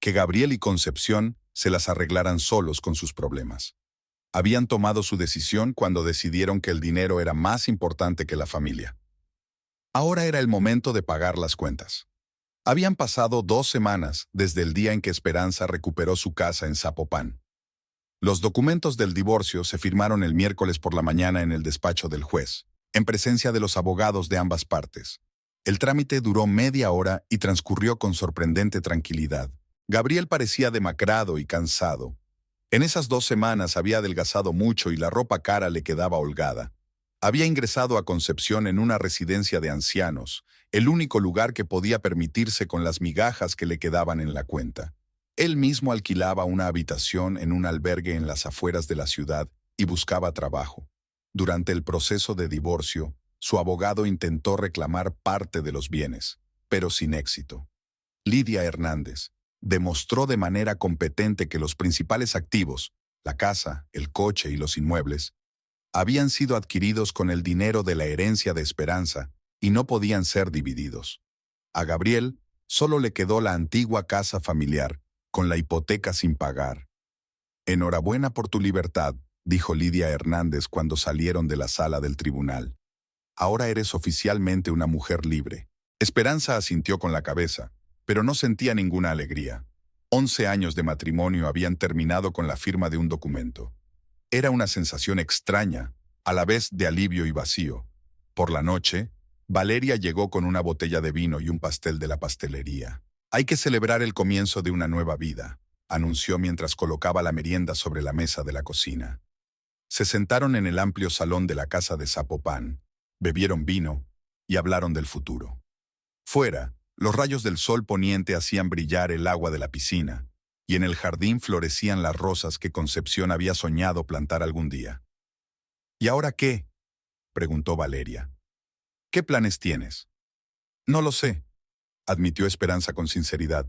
Que Gabriel y Concepción se las arreglaran solos con sus problemas. Habían tomado su decisión cuando decidieron que el dinero era más importante que la familia. Ahora era el momento de pagar las cuentas. Habían pasado 2 semanas desde el día en que Esperanza recuperó su casa en Zapopan. Los documentos del divorcio se firmaron el miércoles por la mañana en el despacho del juez, en presencia de los abogados de ambas partes. El trámite duró media hora y transcurrió con sorprendente tranquilidad. Gabriel parecía demacrado y cansado. En esas 2 semanas había adelgazado mucho y la ropa cara le quedaba holgada. Había ingresado a Concepción en una residencia de ancianos, el único lugar que podía permitirse con las migajas que le quedaban en la cuenta. Él mismo alquilaba una habitación en un albergue en las afueras de la ciudad y buscaba trabajo. Durante el proceso de divorcio, su abogado intentó reclamar parte de los bienes, pero sin éxito. Lidia Hernández demostró de manera competente que los principales activos, la casa, el coche y los inmuebles, habían sido adquiridos con el dinero de la herencia de Esperanza y no podían ser divididos. A Gabriel solo le quedó la antigua casa familiar, con la hipoteca sin pagar. «Enhorabuena por tu libertad», dijo Lidia Hernández cuando salieron de la sala del tribunal. «Ahora eres oficialmente una mujer libre». Esperanza asintió con la cabeza, pero no sentía ninguna alegría. 11 años de matrimonio habían terminado con la firma de un documento. Era una sensación extraña, a la vez de alivio y vacío. Por la noche, Valeria llegó con una botella de vino y un pastel de la pastelería. «Hay que celebrar el comienzo de una nueva vida», anunció mientras colocaba la merienda sobre la mesa de la cocina. Se sentaron en el amplio salón de la casa de Zapopan, bebieron vino y hablaron del futuro. Fuera, los rayos del sol poniente hacían brillar el agua de la piscina, y en el jardín florecían las rosas que Concepción había soñado plantar algún día. «¿Y ahora qué?», preguntó Valeria. «¿Qué planes tienes?». No lo sé, admitió Esperanza con sinceridad.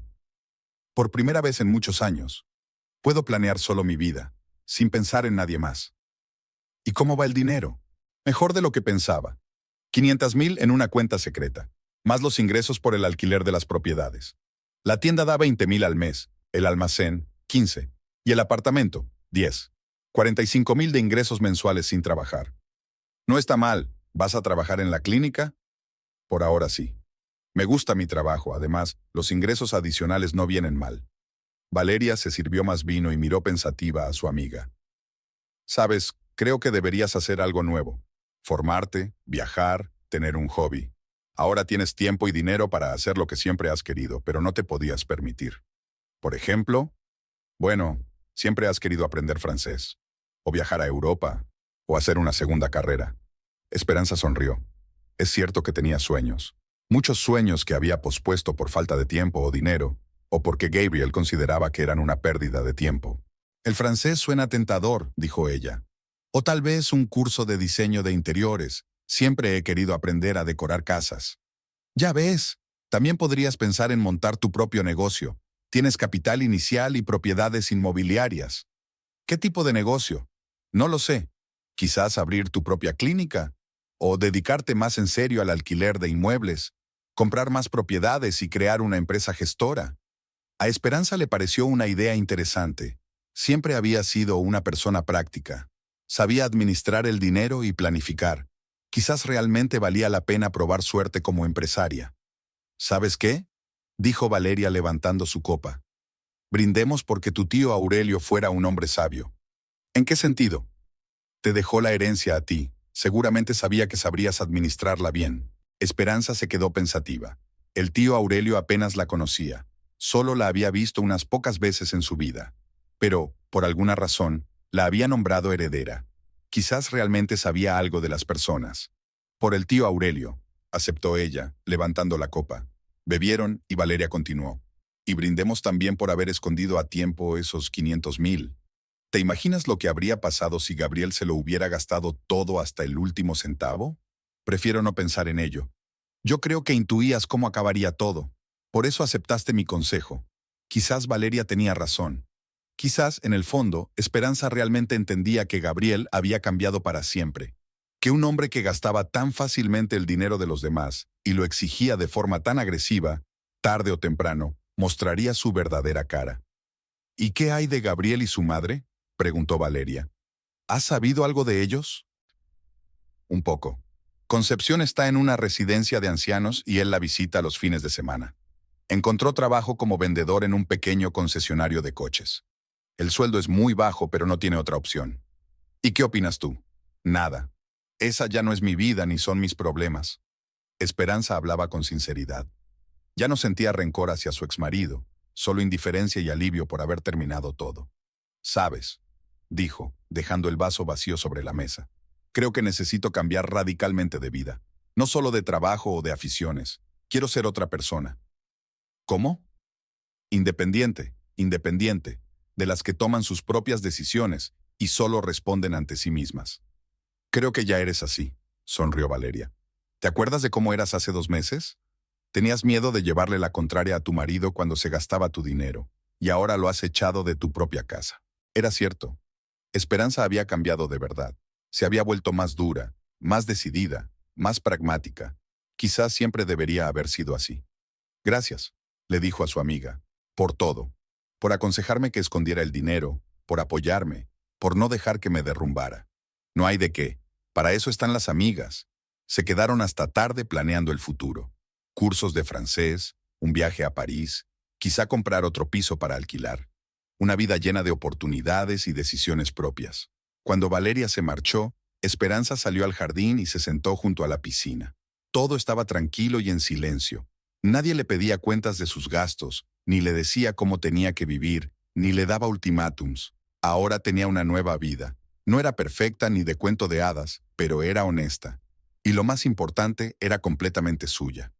Por primera vez en muchos años, puedo planear solo mi vida, sin pensar en nadie más. ¿Y cómo va el dinero? Mejor de lo que pensaba. 500,000 en una cuenta secreta, más los ingresos por el alquiler de las propiedades. La tienda da 20,000 al mes, el almacén, 15, y el apartamento, 10. 45,000 de ingresos mensuales sin trabajar. No está mal. ¿Vas a trabajar en la clínica? Por ahora sí. Me gusta mi trabajo, además, los ingresos adicionales no vienen mal. Valeria se sirvió más vino y miró pensativa a su amiga. Sabes, creo que deberías hacer algo nuevo. Formarte, viajar, tener un hobby. Ahora tienes tiempo y dinero para hacer lo que siempre has querido, pero no te podías permitir. Por ejemplo, bueno, siempre has querido aprender francés, o viajar a Europa, o hacer una segunda carrera. Esperanza sonrió. Es cierto que tenía sueños. Muchos sueños que había pospuesto por falta de tiempo o dinero, o porque Gabriel consideraba que eran una pérdida de tiempo. El francés suena tentador, dijo ella. O tal vez un curso de diseño de interiores. Siempre he querido aprender a decorar casas. Ya ves, también podrías pensar en montar tu propio negocio. Tienes capital inicial y propiedades inmobiliarias. ¿Qué tipo de negocio? No lo sé. Quizás abrir tu propia clínica, o dedicarte más en serio al alquiler de inmuebles, comprar más propiedades y crear una empresa gestora. A Esperanza le pareció una idea interesante. Siempre había sido una persona práctica. Sabía administrar el dinero y planificar. Quizás realmente valía la pena probar suerte como empresaria. ¿Sabes qué? Dijo Valeria levantando su copa. Brindemos porque tu tío Aurelio fuera un hombre sabio. ¿En qué sentido? Te dejó la herencia a ti. Seguramente sabía que sabrías administrarla bien. Esperanza se quedó pensativa. El tío Aurelio apenas la conocía. Solo la había visto unas pocas veces en su vida. Pero, por alguna razón, la había nombrado heredera. Quizás realmente sabía algo de las personas. Por el tío Aurelio, aceptó ella, levantando la copa. Bebieron y Valeria continuó. Y brindemos también por haber escondido a tiempo esos 500,000. ¿Te imaginas lo que habría pasado si Gabriel se lo hubiera gastado todo hasta el último centavo? Prefiero no pensar en ello. Yo creo que intuías cómo acabaría todo. Por eso aceptaste mi consejo. Quizás Valeria tenía razón. Quizás, en el fondo, Esperanza realmente entendía que Gabriel había cambiado para siempre. Que un hombre que gastaba tan fácilmente el dinero de los demás y lo exigía de forma tan agresiva, tarde o temprano, mostraría su verdadera cara. ¿Y qué hay de Gabriel y su madre?, preguntó Valeria. ¿Has sabido algo de ellos? Un poco. Concepción está en una residencia de ancianos y él la visita los fines de semana. Encontró trabajo como vendedor en un pequeño concesionario de coches. El sueldo es muy bajo, pero no tiene otra opción. ¿Y qué opinas tú? Nada. Esa ya no es mi vida ni son mis problemas. Esperanza hablaba con sinceridad. Ya no sentía rencor hacia su exmarido, solo indiferencia y alivio por haber terminado todo. ¿Sabes?, dijo, dejando el vaso vacío sobre la mesa. Creo que necesito cambiar radicalmente de vida. No solo de trabajo o de aficiones. Quiero ser otra persona. ¿Cómo? Independiente, de las que toman sus propias decisiones y solo responden ante sí mismas. Creo que ya eres así, sonrió Valeria. ¿Te acuerdas de cómo eras hace 2 meses? Tenías miedo de llevarle la contraria a tu marido cuando se gastaba tu dinero, y ahora lo has echado de tu propia casa. Era cierto. Esperanza había cambiado de verdad. Se había vuelto más dura, más decidida, más pragmática. Quizás siempre debería haber sido así. Gracias, le dijo a su amiga, por todo. Por aconsejarme que escondiera el dinero, por apoyarme, por no dejar que me derrumbara. No hay de qué. Para eso están las amigas. Se quedaron hasta tarde planeando el futuro. Cursos de francés, un viaje a París, quizá comprar otro piso para alquilar. Una vida llena de oportunidades y decisiones propias. Cuando Valeria se marchó, Esperanza salió al jardín y se sentó junto a la piscina. Todo estaba tranquilo y en silencio. Nadie le pedía cuentas de sus gastos, ni le decía cómo tenía que vivir, ni le daba ultimátums. Ahora tenía una nueva vida. No era perfecta ni de cuento de hadas, pero era honesta. Y lo más importante, era completamente suya.